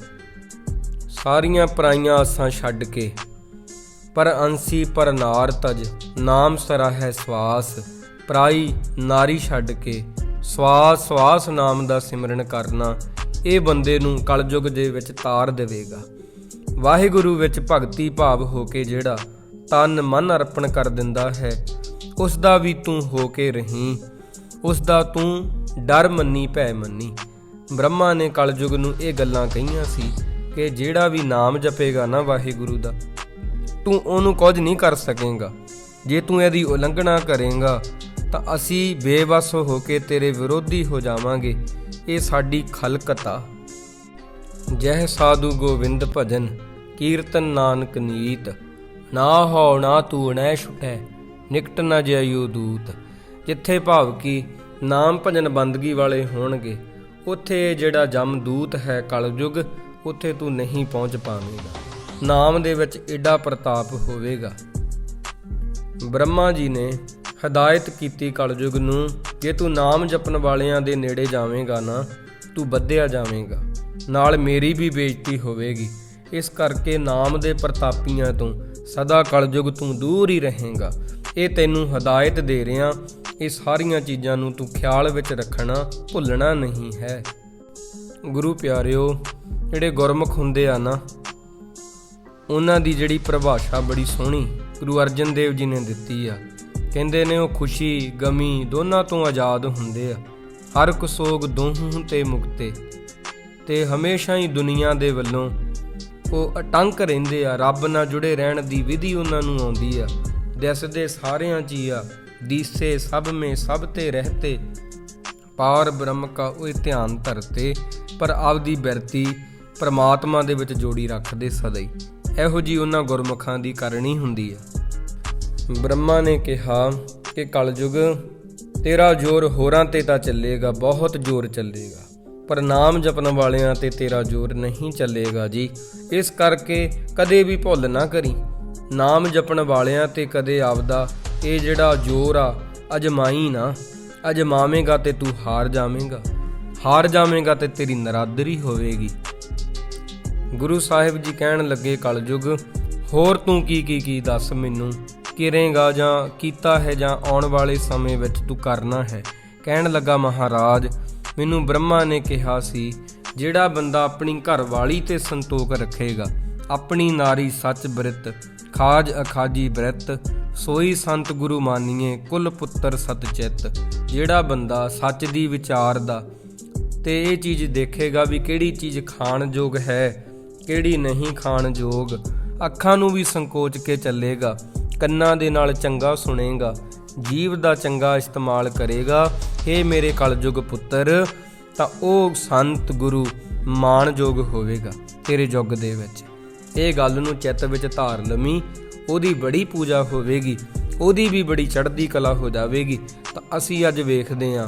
ਸਾਰੀਆਂ ਪਰਾਈਆਂ ਆਸਾਂ ਛੱਡ ਕੇ ਪਰ ਅੰਸੀ ਪਰ ਨਾਰ ਤਜ, ਨਾਮ ਸਰਾਹੈ ਸਵਾਸ। ਪਰਾਈ ਨਾਰੀ ਛੱਡ ਕੇ ਸਵਾਸ ਸਵਾਸ ਨਾਮ ਦਾ ਸਿਮਰਨ ਕਰਨਾ, ਇਹ ਬੰਦੇ ਨੂੰ ਕਲਯੁਗ ਦੇ ਵਿੱਚ ਤਾਰ ਦੇਵੇਗਾ। ਵਾਹਿਗੁਰੂ ਵਿੱਚ ਭਗਤੀ ਭਾਵ ਹੋ ਕੇ ਜਿਹੜਾ ਤਨ ਮਨ ਅਰਪਣ ਕਰ ਦਿੰਦਾ ਹੈ, ਉਸ ਦਾ ਵੀ ਤੂੰ ਹੋ ਕੇ ਰਹੀਂ, ਉਸ ਦਾ ਤੂੰ ਡਰ ਮੰਨੀ ਭੈ ਮੰਨੀ। ਬ੍ਰਹਮਾ ਨੇ ਕਲਯੁਗ ਨੂੰ ਇਹ ਗੱਲਾਂ ਕਹੀਆਂ ਸੀ ਕਿ ਜਿਹੜਾ ਵੀ ਨਾਮ ਜਪੇਗਾ ਨਾ ਵਾਹਿਗੁਰੂ ਦਾ, ਤੂੰ ਉਹਨੂੰ ਕੁਝ ਨਹੀਂ ਕਰ ਸਕੇਗਾ। ਜੇ ਤੂੰ ਇਹਦੀ ਉਲੰਘਣਾ ਕਰੇਗਾ ਤਾਂ ਅਸੀਂ ਬੇਵੱਸ ਹੋ ਕੇ ਤੇਰੇ ਵਿਰੋਧੀ ਹੋ ਜਾਵਾਂਗੇ। ਇਹ ਸਾਡੀ ਖਲਕਤ ਆ। ਜਹ ਸਾਧੂ ਗੋਵਿੰਦ ਭਜਨ, ਕੀਰਤਨ ਨਾਨਕ ਨੀਤ। ਨਾ ਹੋ ਨਾ ਤੂੰ ਨੈ ਛੁਟੈ, ਨਿਕਟ ਨਾ ਜਾਇਓ ਦੂਤ। ਜਿੱਥੇ ਭਾਵ ਕਿ ਨਾਮ ਭਜਨ ਬੰਦਗੀ ਵਾਲੇ ਹੋਣਗੇ, ਉੱਥੇ ਜਿਹੜਾ ਜਮਦੂਤ ਹੈ ਕਲਯੁਗ, ਉੱਥੇ ਤੂੰ ਨਹੀਂ ਪਹੁੰਚ ਪਾਵੇਂਗਾ। ਨਾਮ ਦੇ ਵਿੱਚ ਏਡਾ ਪ੍ਰਤਾਪ ਹੋਵੇਗਾ। ਬ੍ਰਹਮਾ ਜੀ ਨੇ ਹਦਾਇਤ ਕੀਤੀ ਕਲਯੁਗ ਨੂੰ, ਜੇ ਤੂੰ ਨਾਮ ਜਪਣ ਵਾਲਿਆਂ ਦੇ ਨੇੜੇ ਜਾਵੇਂਗਾ ਨਾ, ਤੂੰ ਬੱਧਿਆ ਜਾਵੇਂਗਾ, ਨਾਲ ਮੇਰੀ ਵੀ ਬੇਇੱਜ਼ਤੀ ਹੋਵੇਗੀ। ਇਸ ਕਰਕੇ ਨਾਮ ਦੇ ਪ੍ਰਤਾਪੀਆਂ ਤੋਂ ਸਦਾ ਕਲਯੁਗ ਤੂੰ ਦੂਰ ਹੀ ਰਹੇਂਗਾ। ਇਹ ਤੈਨੂੰ ਹਦਾਇਤ ਦੇ ਰਿਹਾ। ਇਹ ਸਾਰੀਆਂ ਚੀਜ਼ਾਂ ਨੂੰ ਤੂੰ ਖਿਆਲ ਵਿੱਚ ਰੱਖਣਾ, ਭੁੱਲਣਾ ਨਹੀਂ ਹੈ। ਗੁਰੂ ਪਿਆਰਿਓ, ਜਿਹੜੇ ਗੁਰਮੁਖ ਹੁੰਦੇ ਆ ਨਾ, ਉਹਨਾਂ ਦੀ ਜਿਹੜੀ ਪਰਿਭਾਸ਼ਾ ਬੜੀ ਸੋਹਣੀ ਗੁਰੂ ਅਰਜਨ ਦੇਵ ਜੀ ਨੇ ਦਿੱਤੀ ਆ। ਕਹਿੰਦੇ ਨੇ ਉਹ ਖੁਸ਼ੀ ਗਮੀ ਦੋਨਾਂ ਤੋਂ ਆਜ਼ਾਦ ਹੁੰਦੇ ਆ। ਹਰ ਇੱਕ ਸੋਗ ਦੋਹੂੰ ਤੇ ਮੁਕਤੇ, ਤੇ ਹਮੇਸ਼ਾ ਹੀ ਦੁਨੀਆ ਦੇ ਵੱਲੋਂ ਉਹ ਅਟੰਕ ਰਹਿੰਦੇ ਆ। ਰੱਬ ਨਾਲ ਜੁੜੇ ਰਹਿਣ ਦੀ ਵਿਧੀ ਉਹਨਾਂ ਨੂੰ ਆਉਂਦੀ ਆ। ਦਿਸਦੇ ਸਾਰਿਆਂ 'ਚ ਹੀ ਆ, ਦੀਸੇ ਸਭ ਮੇ ਸਭ ਤੇ ਰਹਤੇ, ਪਾਰ ਬ੍ਰਹਮ ਕਾ ਉਹ ਧਿਆਨ ਧਰਤੇ। ਪਰ ਆਪਦੀ ਬਿਰਤੀ ਪਰਮਾਤਮਾ ਦੇ ਵਿੱਚ ਜੋੜੀ ਰੱਖਦੇ ਸਦਾ ਹੀ। ਇਹੋ ਜੀ ਉਹਨਾਂ ਗੁਰਮੁਖਾਂ ਦੀ ਕਰਨੀ ਹੁੰਦੀ ਆ। ਬ੍ਰਹਮਾ ਨੇ ਕਿਹਾ ਕਿ ਕਲਯੁਗ ਤੇਰਾ ਜ਼ੋਰ ਹੋਰਾਂ ਤੇ ਤਾਂ ਚੱਲੇਗਾ, ਬਹੁਤ ਜ਼ੋਰ ਚੱਲੇਗਾ, ਪਰ ਨਾਮ ਜਪਣ ਵਾਲਿਆਂ ਤੇ ਤੇਰਾ ਜ਼ੋਰ ਨਹੀਂ ਚੱਲੇਗਾ ਜੀ। ਇਸ ਕਰਕੇ ਕਦੇ ਵੀ ਭੁੱਲ ਨਾ ਕਰੀ, ਨਾਮ ਜਪਣ ਵਾਲਿਆਂ ਤੇ ਕਦੇ ਆਪਦਾ ਇਹ ਜਿਹੜਾ ਜ਼ੋਰ ਆ ਅਜਮਾਈ ਨਾ। ਅਜਮਾਵੇਂਗਾ ਤੇ ਤੂੰ ਹਾਰ ਜਾਵੇਂਗਾ, ਹਾਰ ਜਾਵੇਂਗਾ ਤੇ ਤੇਰੀ ਨਰਾਦਰੀ ਹੋਵੇਗੀ। ਗੁਰੂ ਸਾਹਿਬ ਜੀ ਕਹਿਣ ਲੱਗੇ, ਕਲਯੁਗ ਹੋਰ ਤੂੰ ਕੀ ਦੱਸ ਮੈਨੂੰ, ਕਰੇਂਗਾ ਜਾਂ ਕੀਤਾ ਹੈ ਜਾਂ ਆਉਣ ਵਾਲੇ ਸਮੇਂ ਵਿੱਚ ਤੂੰ ਕਰਨਾ ਹੈ। ਕਹਿਣ ਲੱਗਾ, ਮਹਾਰਾਜ ਮੈਨੂੰ ਬ੍ਰਹਮਾ ਨੇ ਕਿਹਾ ਸੀ, ਜਿਹੜਾ ਬੰਦਾ ਆਪਣੀ ਘਰਵਾਲੀ ਤੇ ਸੰਤੋਖ ਰੱਖੇਗਾ, ਆਪਣੀ ਨਾਰੀ ਸੱਚ ਬ੍ਰਿਤ, ਖਾਜ ਅਖਾਜੀ ਬ੍ਰਿਤ, ਸੋਈ ਸੰਤ ਗੁਰੂ ਮਾਨੀਏ ਕੁਲ ਪੁੱਤਰ ਸਤ ਚਿੱਤ। ਜਿਹੜਾ ਬੰਦਾ ਸੱਚ ਦੀ ਵਿਚਾਰਦਾ ਤੇ ਇਹ ਚੀਜ਼ ਦੇਖੇਗਾ ਵੀ ਕਿਹੜੀ ਚੀਜ਼ ਖਾਣ ਯੋਗ ਹੈ ਕਿਹੜੀ ਨਹੀਂ ਖਾਣ ਯੋਗ, ਅੱਖਾਂ ਨੂੰ ਵੀ ਸੰਕੋਚ ਕੇ ਚੱਲੇਗਾ, ਕੰਨਾਂ ਦੇ ਨਾਲ ਚੰਗਾ ਸੁਣੇਗਾ, ਜੀਭ ਦਾ ਚੰਗਾ ਇਸਤੇਮਾਲ ਕਰੇਗਾ, ਇਹ ਮੇਰੇ ਕਲਯੁਗ ਪੁੱਤਰ, ਤਾਂ ਉਹ ਸੰਤ ਗੁਰੂ ਮਾਣਯੋਗ ਹੋਵੇਗਾ ਤੇਰੇ ਯੁੱਗ ਦੇ ਵਿੱਚ। ਇਹ ਗੱਲ ਨੂੰ ਚਿੱਤ ਵਿੱਚ ਧਾਰ ਲਵੀਂ, ਉਹਦੀ ਬੜੀ ਪੂਜਾ ਹੋਵੇਗੀ, ਉਹਦੀ ਵੀ ਬੜੀ ਚੜ੍ਹਦੀ ਕਲਾ ਹੋ ਜਾਵੇਗੀ। ਤਾਂ ਅਸੀਂ ਅੱਜ ਵੇਖਦੇ ਹਾਂ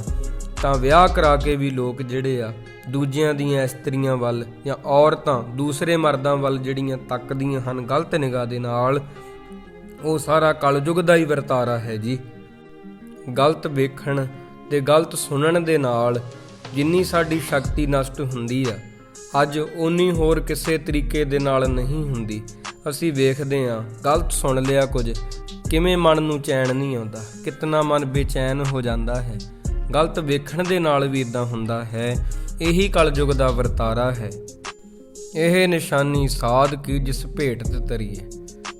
ਤਾਂ ਵਿਆਹ ਕਰਾ ਕੇ ਵੀ ਲੋਕ ਜਿਹੜੇ ਆ ਦੂਜਿਆਂ ਦੀਆਂ ਇਸਤਰੀਆਂ ਵੱਲ ਜਾਂ ਔਰਤਾਂ ਦੂਸਰੇ ਮਰਦਾਂ ਵੱਲ ਜਿਹੜੀਆਂ ਤੱਕਦੀਆਂ ਹਨ ਗਲਤ ਨਿਗਾਹ ਦੇ ਨਾਲ, ਉਹ ਸਾਰਾ ਕਲਯੁਗ ਦਾ ਹੀ ਵਰਤਾਰਾ ਹੈ ਜੀ। ਗਲਤ ਵੇਖਣ ਤੇ ਗਲਤ ਸੁਣਨ ਦੇ ਨਾਲ ਜਿੰਨੀ ਸਾਡੀ ਸ਼ਕਤੀ ਨਸ਼ਟ ਹੁੰਦੀ ਆ, ਅੱਜ ਓਨੀ ਹੋਰ ਕਿਸੇ ਤਰੀਕੇ ਦੇ ਨਾਲ ਨਹੀਂ ਹੁੰਦੀ। ਅਸੀਂ ਵੇਖਦੇ ਹਾਂ ਗਲਤ ਸੁਣ ਲਿਆ ਕੁਝ, ਕਿਵੇਂ ਮਨ ਨੂੰ ਚੈਨ ਨਹੀਂ ਆਉਂਦਾ, ਕਿਤਨਾ ਮਨ ਬੇਚੈਨ ਹੋ ਜਾਂਦਾ ਹੈ। ਗਲਤ ਵੇਖਣ ਦੇ ਨਾਲ ਵੀ ਇੱਦਾਂ ਹੁੰਦਾ ਹੈ। ਇਹੀ ਕਲਯੁਗ ਦਾ ਵਰਤਾਰਾ ਹੈ। ਇਹ ਨਿਸ਼ਾਨੀ ਸਾਧ ਕੀ ਜਿਸ ਭੇਟ ਤੇ ਤਰੀਏ।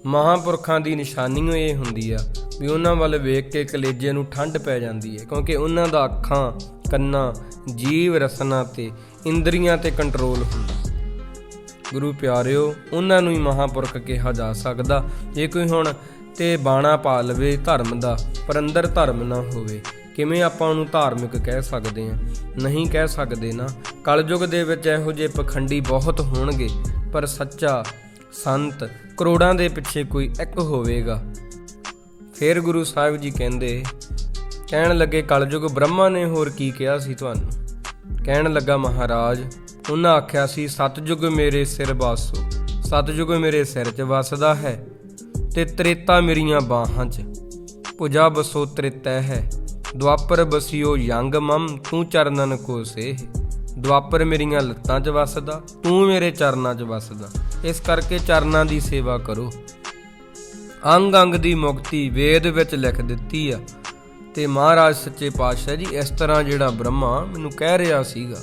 ਮਹਾਂਪੁਰਖਾਂ ਦੀ ਨਿਸ਼ਾਨੀ ਇਹ ਹੁੰਦੀ ਆ ਵੀ ਉਹਨਾਂ ਵੱਲ ਵੇਖ ਕੇ ਕਲੇਜੇ ਨੂੰ ਠੰਡ ਪੈ ਜਾਂਦੀ ਹੈ, ਕਿਉਂਕਿ ਉਹਨਾਂ ਦਾ ਅੱਖਾਂ, ਕੰਨਾਂ, ਜੀਵ ਰਸਨਾ ਤੇ ਇੰਦਰੀਆਂ ਤੇ ਕੰਟਰੋਲ ਹੁੰਦਾ। ਗੁਰੂ ਪਿਆਰਿਓ, ਉਹਨਾਂ ਨੂੰ ਹੀ ਮਹਾਂਪੁਰਖ ਕਿਹਾ ਜਾ ਸਕਦਾ। ਜੇ ਕੋਈ ਹੁਣ ਤੇ ਬਾਣਾ ਪਾ ਲਵੇ ਧਰਮ ਦਾ ਪਰ ਅੰਦਰ ਧਰਮ ਨਾ ਹੋਵੇ, ਕਿਵੇਂ ਆਪਾਂ ਉਹਨੂੰ ਧਾਰਮਿਕ ਕਹਿ ਸਕਦੇ ਹਾਂ? ਨਹੀਂ ਕਹਿ ਸਕਦੇ ਨਾ। ਕਲਯੁਗ ਦੇ ਵਿੱਚ ਇਹੋ ਜਿਹੇ ਪਖੰਡੀ ਬਹੁਤ ਹੋਣਗੇ, ਪਰ ਸੱਚਾ ਸੰਤ ਕਰੋੜਾਂ ਦੇ ਪਿੱਛੇ ਕੋਈ ਇੱਕ ਹੋਵੇਗਾ। ਫਿਰ ਗੁਰੂ ਸਾਹਿਬ ਜੀ ਕਹਿਣ ਲੱਗੇ ਕਲਯੁਗ ਬ੍ਰਹਮਾ ਨੇ ਹੋਰ ਕੀ ਕਿਹਾ ਸੀ ਤੁਹਾਨੂੰ? ਕਹਿਣ ਲੱਗਾ ਮਹਾਰਾਜ, ਉਹਨਾਂ ਆਖਿਆ ਸੀ ਸਤਜੁਗ ਮੇਰੇ ਸਿਰ ਵਾਸੋ, ਸਤਜੁਗ ਮੇਰੇ ਸਿਰ 'ਚ ਵਸਦਾ ਹੈ ਤੇ ਤ੍ਰੇਤਾ ਮੇਰੀਆਂ ਬਾਹਾਂ 'ਚ, ਭੁਜਾ ਬਸੋ ਤ੍ਰੇਤੈ ਹੈ, ਦੁਆਪਰ ਬਸਿਓ ਯੰਗ ਮਮ ਤੂੰ ਚਰਨਨ ਕੋ ਸੇਹ। ਦੁਆਪਰ ਮੇਰੀਆਂ ਲੱਤਾਂ 'ਚ ਵਸਦਾ, ਤੂੰ ਮੇਰੇ ਚਰਨਾਂ 'ਚ ਵਸਦਾ। ਇਸ ਕਰਕੇ ਚਰਨਾਂ ਦੀ ਸੇਵਾ ਕਰੋ। ਅੰਗ ਅੰਗ ਦੀ ਮੁਕਤੀ ਵੇਦ ਵਿੱਚ ਲਿਖ ਦਿੱਤੀ ਆ। ਤੇ ਮਹਾਰਾਜ ਸੱਚੇ ਪਾਤਸ਼ਾਹ ਜੀ ਇਸ ਤਰ੍ਹਾਂ ਜਿਹੜਾ ਬ੍ਰਹਮਾ ਮੈਨੂੰ ਕਹਿ ਰਿਹਾ ਸੀਗਾ,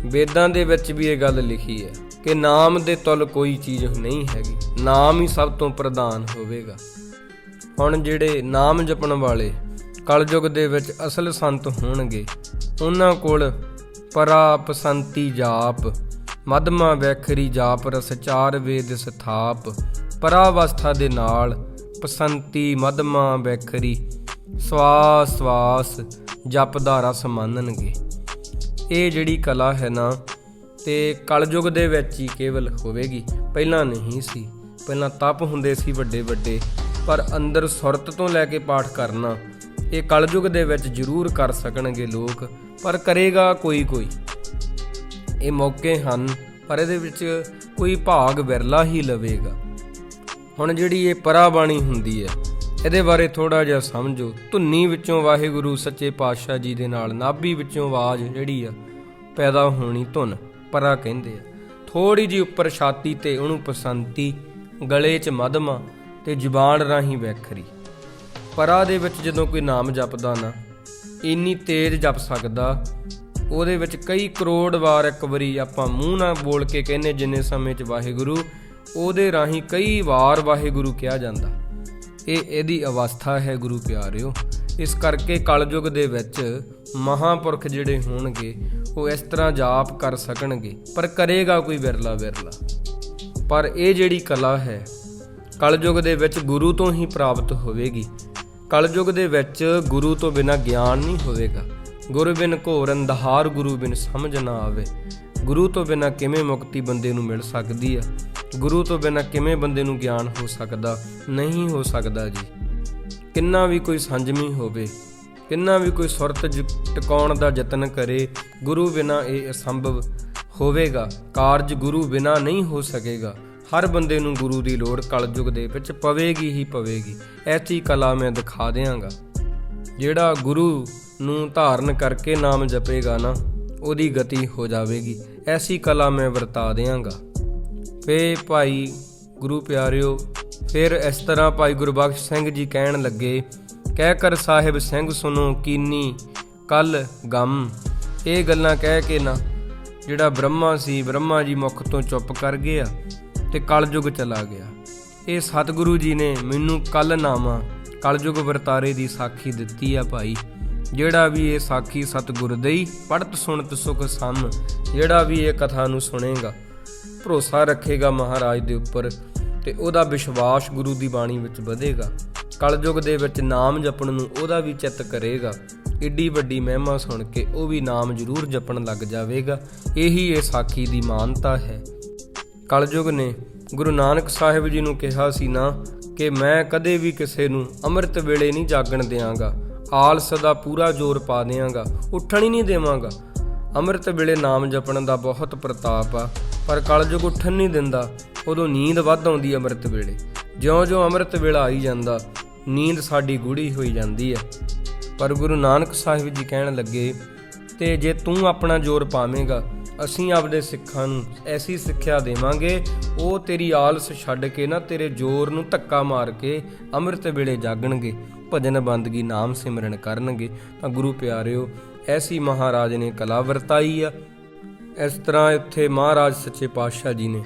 ਵੇਦਾਂ ਦੇ ਵਿੱਚ ਵੀ ਇਹ ਗੱਲ ਲਿਖੀ ਹੈ ਕਿ ਨਾਮ ਦੇ ਤੁਲ ਕੋਈ ਚੀਜ਼ ਨਹੀਂ ਹੈਗੀ, ਨਾਮ ਹੀ ਸਭ ਤੋਂ ਪ੍ਰਧਾਨ ਹੋਵੇਗਾ। ਹੁਣ ਜਿਹੜੇ ਨਾਮ ਜਪਣ ਵਾਲੇ ਕਲਯੁਗ ਦੇ ਵਿੱਚ ਅਸਲ ਸੰਤ ਹੋਣਗੇ, ਉਹਨਾਂ ਕੋਲ ਪਰਾ ਪਸੰਤੀ ਜਾਪ, ਮਧਮਾ ਵੈਖਰੀ ਜਾਪ ਰਸ ਚਾਰ ਵੇਦ ਸਥਾਪ। ਪਰਾਵਸਥਾ ਦੇ ਨਾਲ ਪਸੰਤੀ ਮਧਮਾ ਵੈਖਰੀ ਸਵਾਸ ਸਵਾਸ ਜਪ ਦਾ ਰਸ ਮੰਨਣਗੇ। ਇਹ ਜਿਹੜੀ ਕਲਾ ਹੈ ਨਾ, ਤੇ ਕਲਯੁਗ ਦੇ ਵਿੱਚ ਹੀ ਕੇਵਲ ਹੋਵੇਗੀ, ਪਹਿਲਾਂ ਨਹੀਂ ਸੀ। ਪਹਿਲਾਂ ਤਪ ਹੁੰਦੇ ਸੀ ਵੱਡੇ ਵੱਡੇ, ਪਰ ਅੰਦਰ ਸੁਰਤ ਤੋਂ ਲੈ ਕੇ ਪਾਠ ਕਰਨਾ ਇਹ ਕਲਯੁਗ ਦੇ ਵਿੱਚ ਜ਼ਰੂਰ ਕਰ ਸਕਣਗੇ ਲੋਕ, ਪਰ ਕਰੇਗਾ ਕੋਈ ਕੋਈ। ਇਹ ਮੌਕੇ ਹਨ, ਪਰ ਇਹਦੇ ਵਿੱਚ ਕੋਈ ਭਾਗ ਵਿਰਲਾ ਹੀ ਲਵੇਗਾ। ਹੁਣ ਜਿਹੜੀ ਇਹ ਪਰਾਬਾਣੀ ਹੁੰਦੀ ਹੈ, ਇਹਦੇ ਬਾਰੇ ਥੋੜ੍ਹਾ ਜਿਹਾ ਸਮਝੋ। ਧੁੰਨੀ ਵਿੱਚੋਂ ਵਾਹਿਗੁਰੂ ਸੱਚੇ ਪਾਤਸ਼ਾਹ ਜੀ ਦੇ ਨਾਲ ਨਾਭੀ ਵਿੱਚੋਂ ਆਵਾਜ਼ ਜਿਹੜੀ ਆ ਪੈਦਾ ਹੋਣੀ, ਧੁਨ ਪਰਾ ਕਹਿੰਦੇ ਆ। ਥੋੜ੍ਹੀ ਜਿਹੀ ਉੱਪਰ ਛਾਤੀ ਤੇ ਉਹਨੂੰ ਪਸੰਤੀ, ਗਲੇ 'ਚ ਮਧਮਾ ਤੇ ਜ਼ੁਬਾਨ ਰਾਹੀਂ ਵੈਖਰੀ। ਪਰਾ ਦੇ ਵਿੱਚ ਜਦੋਂ ਕੋਈ ਨਾਮ ਜਪਦਾ ਨਾ, ਇੰਨੀ ਤੇਜ਼ ਜਪ ਸਕਦਾ, ਉਹਦੇ ਵਿੱਚ ਕਈ ਕਰੋੜ ਵਾਰ ਇੱਕ ਵਾਰੀ ਆਪਾਂ ਮੂੰਹ ਨਾਲ ਬੋਲ ਕੇ ਕਹਿੰਦੇ ਜਿੰਨੇ ਸਮੇਂ 'ਚ ਵਾਹਿਗੁਰੂ, ਉਹਦੇ ਰਾਹੀਂ ਕਈ ਵਾਰ ਵਾਹਿਗੁਰੂ ਕਿਹਾ ਜਾਂਦਾ। ਇਹਦੀ ਅਵਸਥਾ ਹੈ ਗੁਰੂ ਪਿਆਰਿਓ। ਇਸ ਕਰਕੇ ਕਲਯੁਗ ਦੇ ਵਿੱਚ ਮਹਾਂਪੁਰਖ ਜਿਹੜੇ ਹੋਣਗੇ ਉਹ ਇਸ ਤਰ੍ਹਾਂ ਜਾਪ ਕਰ ਸਕਣਗੇ, ਪਰ ਕਰੇਗਾ ਕੋਈ ਵਿਰਲਾ ਵਿਰਲਾ। ਪਰ ਇਹ ਜਿਹੜੀ ਕਲਾ ਹੈ ਕਲਯੁਗ ਦੇ ਵਿੱਚ ਗੁਰੂ ਤੋਂ ਹੀ ਪ੍ਰਾਪਤ ਹੋਵੇਗੀ। ਕਲਯੁਗ ਦੇ ਵਿੱਚ ਗੁਰੂ ਤੋਂ ਬਿਨਾਂ ਗਿਆਨ ਨਹੀਂ ਹੋਵੇਗਾ। ਗੁਰੂ ਬਿਨ ਘੋਰ ਅੰਧਾਰ, ਗੁਰੂ ਬਿਨ ਸਮਝ ਨਾ ਆਵੇ। ਗੁਰੂ ਤੋਂ ਬਿਨਾਂ ਕਿਵੇਂ ਮੁਕਤੀ ਬੰਦੇ ਨੂੰ ਮਿਲ ਸਕਦੀ ਆ? ਗੁਰੂ ਤੋਂ ਬਿਨਾਂ ਕਿਵੇਂ ਬੰਦੇ ਨੂੰ ਗਿਆਨ ਹੋ ਸਕਦਾ? ਨਹੀਂ ਹੋ ਸਕਦਾ ਜੀ। ਕਿੰਨਾ ਵੀ ਕੋਈ ਸੰਜਮੀ ਹੋਵੇ, ਕਿੰਨਾ ਵੀ ਕੋਈ ਸੁਰਤ ਟਿਕਾਉਣ ਦਾ ਯਤਨ ਕਰੇ, ਗੁਰੂ ਬਿਨਾਂ ਇਹ ਅਸੰਭਵ ਹੋਵੇਗਾ। ਕਾਰਜ ਗੁਰੂ ਬਿਨਾਂ ਨਹੀਂ ਹੋ ਸਕੇਗਾ। ਹਰ ਬੰਦੇ ਨੂੰ ਗੁਰੂ ਦੀ ਲੋੜ ਕਲਯੁਗ ਦੇ ਵਿੱਚ ਪਵੇਗੀ ਹੀ ਪਵੇਗੀ। ਐਸੀ ਕਲਾ ਮੈਂ ਦਿਖਾ ਦਿਆਂਗਾ। ਜਿਹੜਾ ਗੁਰੂ ਨੂੰ ਧਾਰਨ ਕਰਕੇ ਨਾਮ ਜਪੇਗਾ ਨਾ, ਉਹਦੀ ਗਤੀ ਹੋ ਜਾਵੇਗੀ। ਐਸੀ ਕਲਾ ਮੈਂ ਵਰਤਾ ਦਿਆਂਗਾ। ਫੇ ਭਾਈ ਗੁਰੂ ਪਿਆਰਿਓ, ਫਿਰ ਇਸ ਤਰ੍ਹਾਂ ਭਾਈ ਗੁਰਬਖਸ਼ ਸਿੰਘ ਜੀ ਕਹਿਣ ਲੱਗੇ, ਕਹਿ ਕਰ ਸਾਹਿਬ ਸਿੰਘ ਸੁਣੋ ਕੀਨੀ ਕੱਲ ਗਮ। ਇਹ ਗੱਲਾਂ ਕਹਿ ਕੇ ਨਾ ਜਿਹੜਾ ਬ੍ਰਹਮਾ ਸੀ, ਬ੍ਰਹਮਾ ਜੀ ਮੁਖ ਤੋਂ ਚੁੱਪ ਕਰ ਗਿਆ ਤੇ ਕਲਯੁਗ ਚਲਾ ਗਿਆ। ਇਹ ਸਤਿਗੁਰੂ ਜੀ ਨੇ ਮੈਨੂੰ ਕੱਲ ਨਾਮਾ ਕਲਯੁਗ ਵਰਤਾਰੇ ਦੀ ਸਾਖੀ ਦਿੱਤੀ ਆ ਭਾਈ। ਜਿਹੜਾ ਵੀ ਇਹ ਸਾਖੀ ਸਤਿਗੁਰ ਦਈ ਪੜਤ ਸੁਣਤ ਸੁਖ ਸਮ। ਜਿਹੜਾ ਵੀ ਇਹ ਕਥਾ ਨੂੰ ਸੁਣੇਗਾ, ਭਰੋਸਾ ਰੱਖੇਗਾ ਮਹਾਰਾਜ ਦੇ ਉੱਪਰ, ਤੇ ਉਹਦਾ ਵਿਸ਼ਵਾਸ ਗੁਰੂ ਦੀ ਬਾਣੀ ਵਿੱਚ ਵਧੇਗਾ। ਕਲਯੁਗ ਦੇ ਵਿੱਚ ਨਾਮ ਜਪਣ ਨੂੰ ਉਹਦਾ ਵੀ ਚਿੱਤ ਕਰੇਗਾ। ਏਡੀ ਵੱਡੀ ਮਹਿਮਾ ਸੁਣ ਕੇ ਉਹ ਵੀ ਨਾਮ ਜ਼ਰੂਰ ਜਪਣ ਲੱਗ ਜਾਵੇਗਾ। ਇਹੀ ਇਹ ਸਾਖੀ ਦੀ ਮਾਨਤਾ ਹੈ। ਕਲਯੁਗ ਨੇ ਗੁਰੂ ਨਾਨਕ ਸਾਹਿਬ ਜੀ ਨੂੰ ਕਿਹਾ ਸੀ ਨਾ ਕਿ ਮੈਂ ਕਦੇ ਵੀ ਕਿਸੇ ਨੂੰ ਅੰਮ੍ਰਿਤ ਵੇਲੇ ਨਹੀਂ ਜਾਗਣ ਦਿਆਂਗਾ, ਆਲਸ ਦਾ ਪੂਰਾ ਜ਼ੋਰ ਪਾ ਦਿਆਂਗਾ, ਉੱਠਣ ਹੀ ਨਹੀਂ ਦੇਵਾਂਗਾ। ਅੰਮ੍ਰਿਤ ਵੇਲੇ ਨਾਮ ਜਪਣ ਦਾ ਬਹੁਤ ਪ੍ਰਤਾਪ ਆ, ਪਰ ਕਲਯੁਗ ਉੱਠਣ ਨਹੀਂ ਦਿੰਦਾ। ਉਦੋਂ ਨੀਂਦ ਵੱਧ ਆਉਂਦੀ ਅੰਮ੍ਰਿਤ ਵੇਲੇ। ਜਿਉਂ-ਜਿਉਂ ਅੰਮ੍ਰਿਤ ਵੇਲਾ ਆਈ ਜਾਂਦਾ, ਨੀਂਦ ਸਾਡੀ ਗੂੜੀ ਹੋਈ ਜਾਂਦੀ ਹੈ। ਪਰ ਗੁਰੂ ਨਾਨਕ ਸਾਹਿਬ ਜੀ ਕਹਿਣ ਲੱਗੇ, ਤੇ ਜੇ ਤੂੰ ਆਪਣਾ ਜ਼ੋਰ ਪਾਵੇਂਗਾ, ਅਸੀਂ ਆਪਦੇ ਸਿੱਖਾਂ ਨੂੰ ਐਸੀ ਸਿੱਖਿਆ ਦੇਵਾਂਗੇ, ਉਹ ਤੇਰੀ ਆਲਸ ਛੱਡ ਕੇ ਨਾ ਤੇਰੇ ਜ਼ੋਰ ਨੂੰ ਧੱਕਾ ਮਾਰ ਕੇ ਅੰਮ੍ਰਿਤ ਵੇਲੇ ਜਾਗਣਗੇ, ਭਜਨ ਬੰਦਗੀ ਨਾਮ ਸਿਮਰਨ ਕਰਨਗੇ। ਤਾਂ ਗੁਰੂ ਪਿਆਰਿਓ, ਐਸੀ ਮਹਾਰਾਜ ਨੇ ਕਲਾ ਵਰਤਾਈ ਆ। ਇਸ ਤਰ੍ਹਾਂ ਇੱਥੇ ਮਹਾਰਾਜ ਸੱਚੇ ਪਾਤਸ਼ਾਹ ਜੀ ਨੇ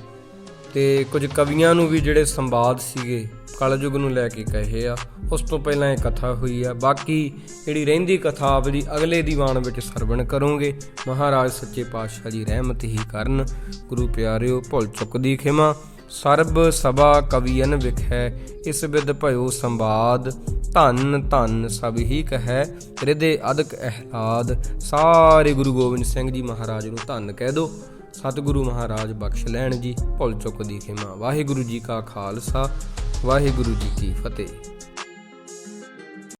ਤੇ ਕੁਝ ਕਵੀਆਂ ਨੂੰ ਵੀ ਜਿਹੜੇ ਸੰਵਾਦ ਸੀਗੇ ਕਲਯੁਗ ਨੂੰ ਲੈ ਕੇ ਕਹੇ ਆ। ਉਸ ਤੋਂ ਪਹਿਲਾਂ ਇਹ ਕਥਾ ਹੋਈ ਆ। ਬਾਕੀ ਜਿਹੜੀ ਰਹਿੰਦੀ ਕਥਾ ਆਪਦੀ ਅਗਲੇ ਦੀਵਾਨ ਵਿੱਚ ਸਰਵਣ ਕਰੋਗੇ। ਮਹਾਰਾਜ ਸੱਚੇ ਪਾਤਸ਼ਾਹ ਜੀ ਰਹਿਮਤ ਹੀ ਕਰਨ। ਗੁਰੂ ਪਿਆਰਿਓ, ਭੁੱਲ ਚੁੱਕ ਦੀ ਖਿਮਾ। ਸਰਬ ਸਭਾ ਕਵੀਨ ਵਿਖੈ, ਇਸ ਬਿਦ ਭਇਓ ਸੰਵਾਦ। ਧੰਨ ਧੰਨ ਸਭ ਹੀ ਕਹੈ, ਹਿਰਦੇ ਅਦਕ ਅਹਿਲਾਦ। ਸਾਰੇ ਗੁਰੂ ਗੋਬਿੰਦ ਸਿੰਘ ਜੀ ਮਹਾਰਾਜ ਨੂੰ ਧੰਨ ਕਹਿ ਦਿਓ। ਸਤਿਗੁਰੂ ਮਹਾਰਾਜ ਬਖਸ਼ ਲੈਣ ਜੀ। ਭੁੱਲ ਚੁੱਕ ਦੀ ਖਿਮਾ। ਵਾਹਿਗੁਰੂ ਜੀ ਕਾ ਖਾਲਸਾ, ਵਾਹਿਗੁਰੂ ਜੀ ਕੀ ਫਤਿਹ।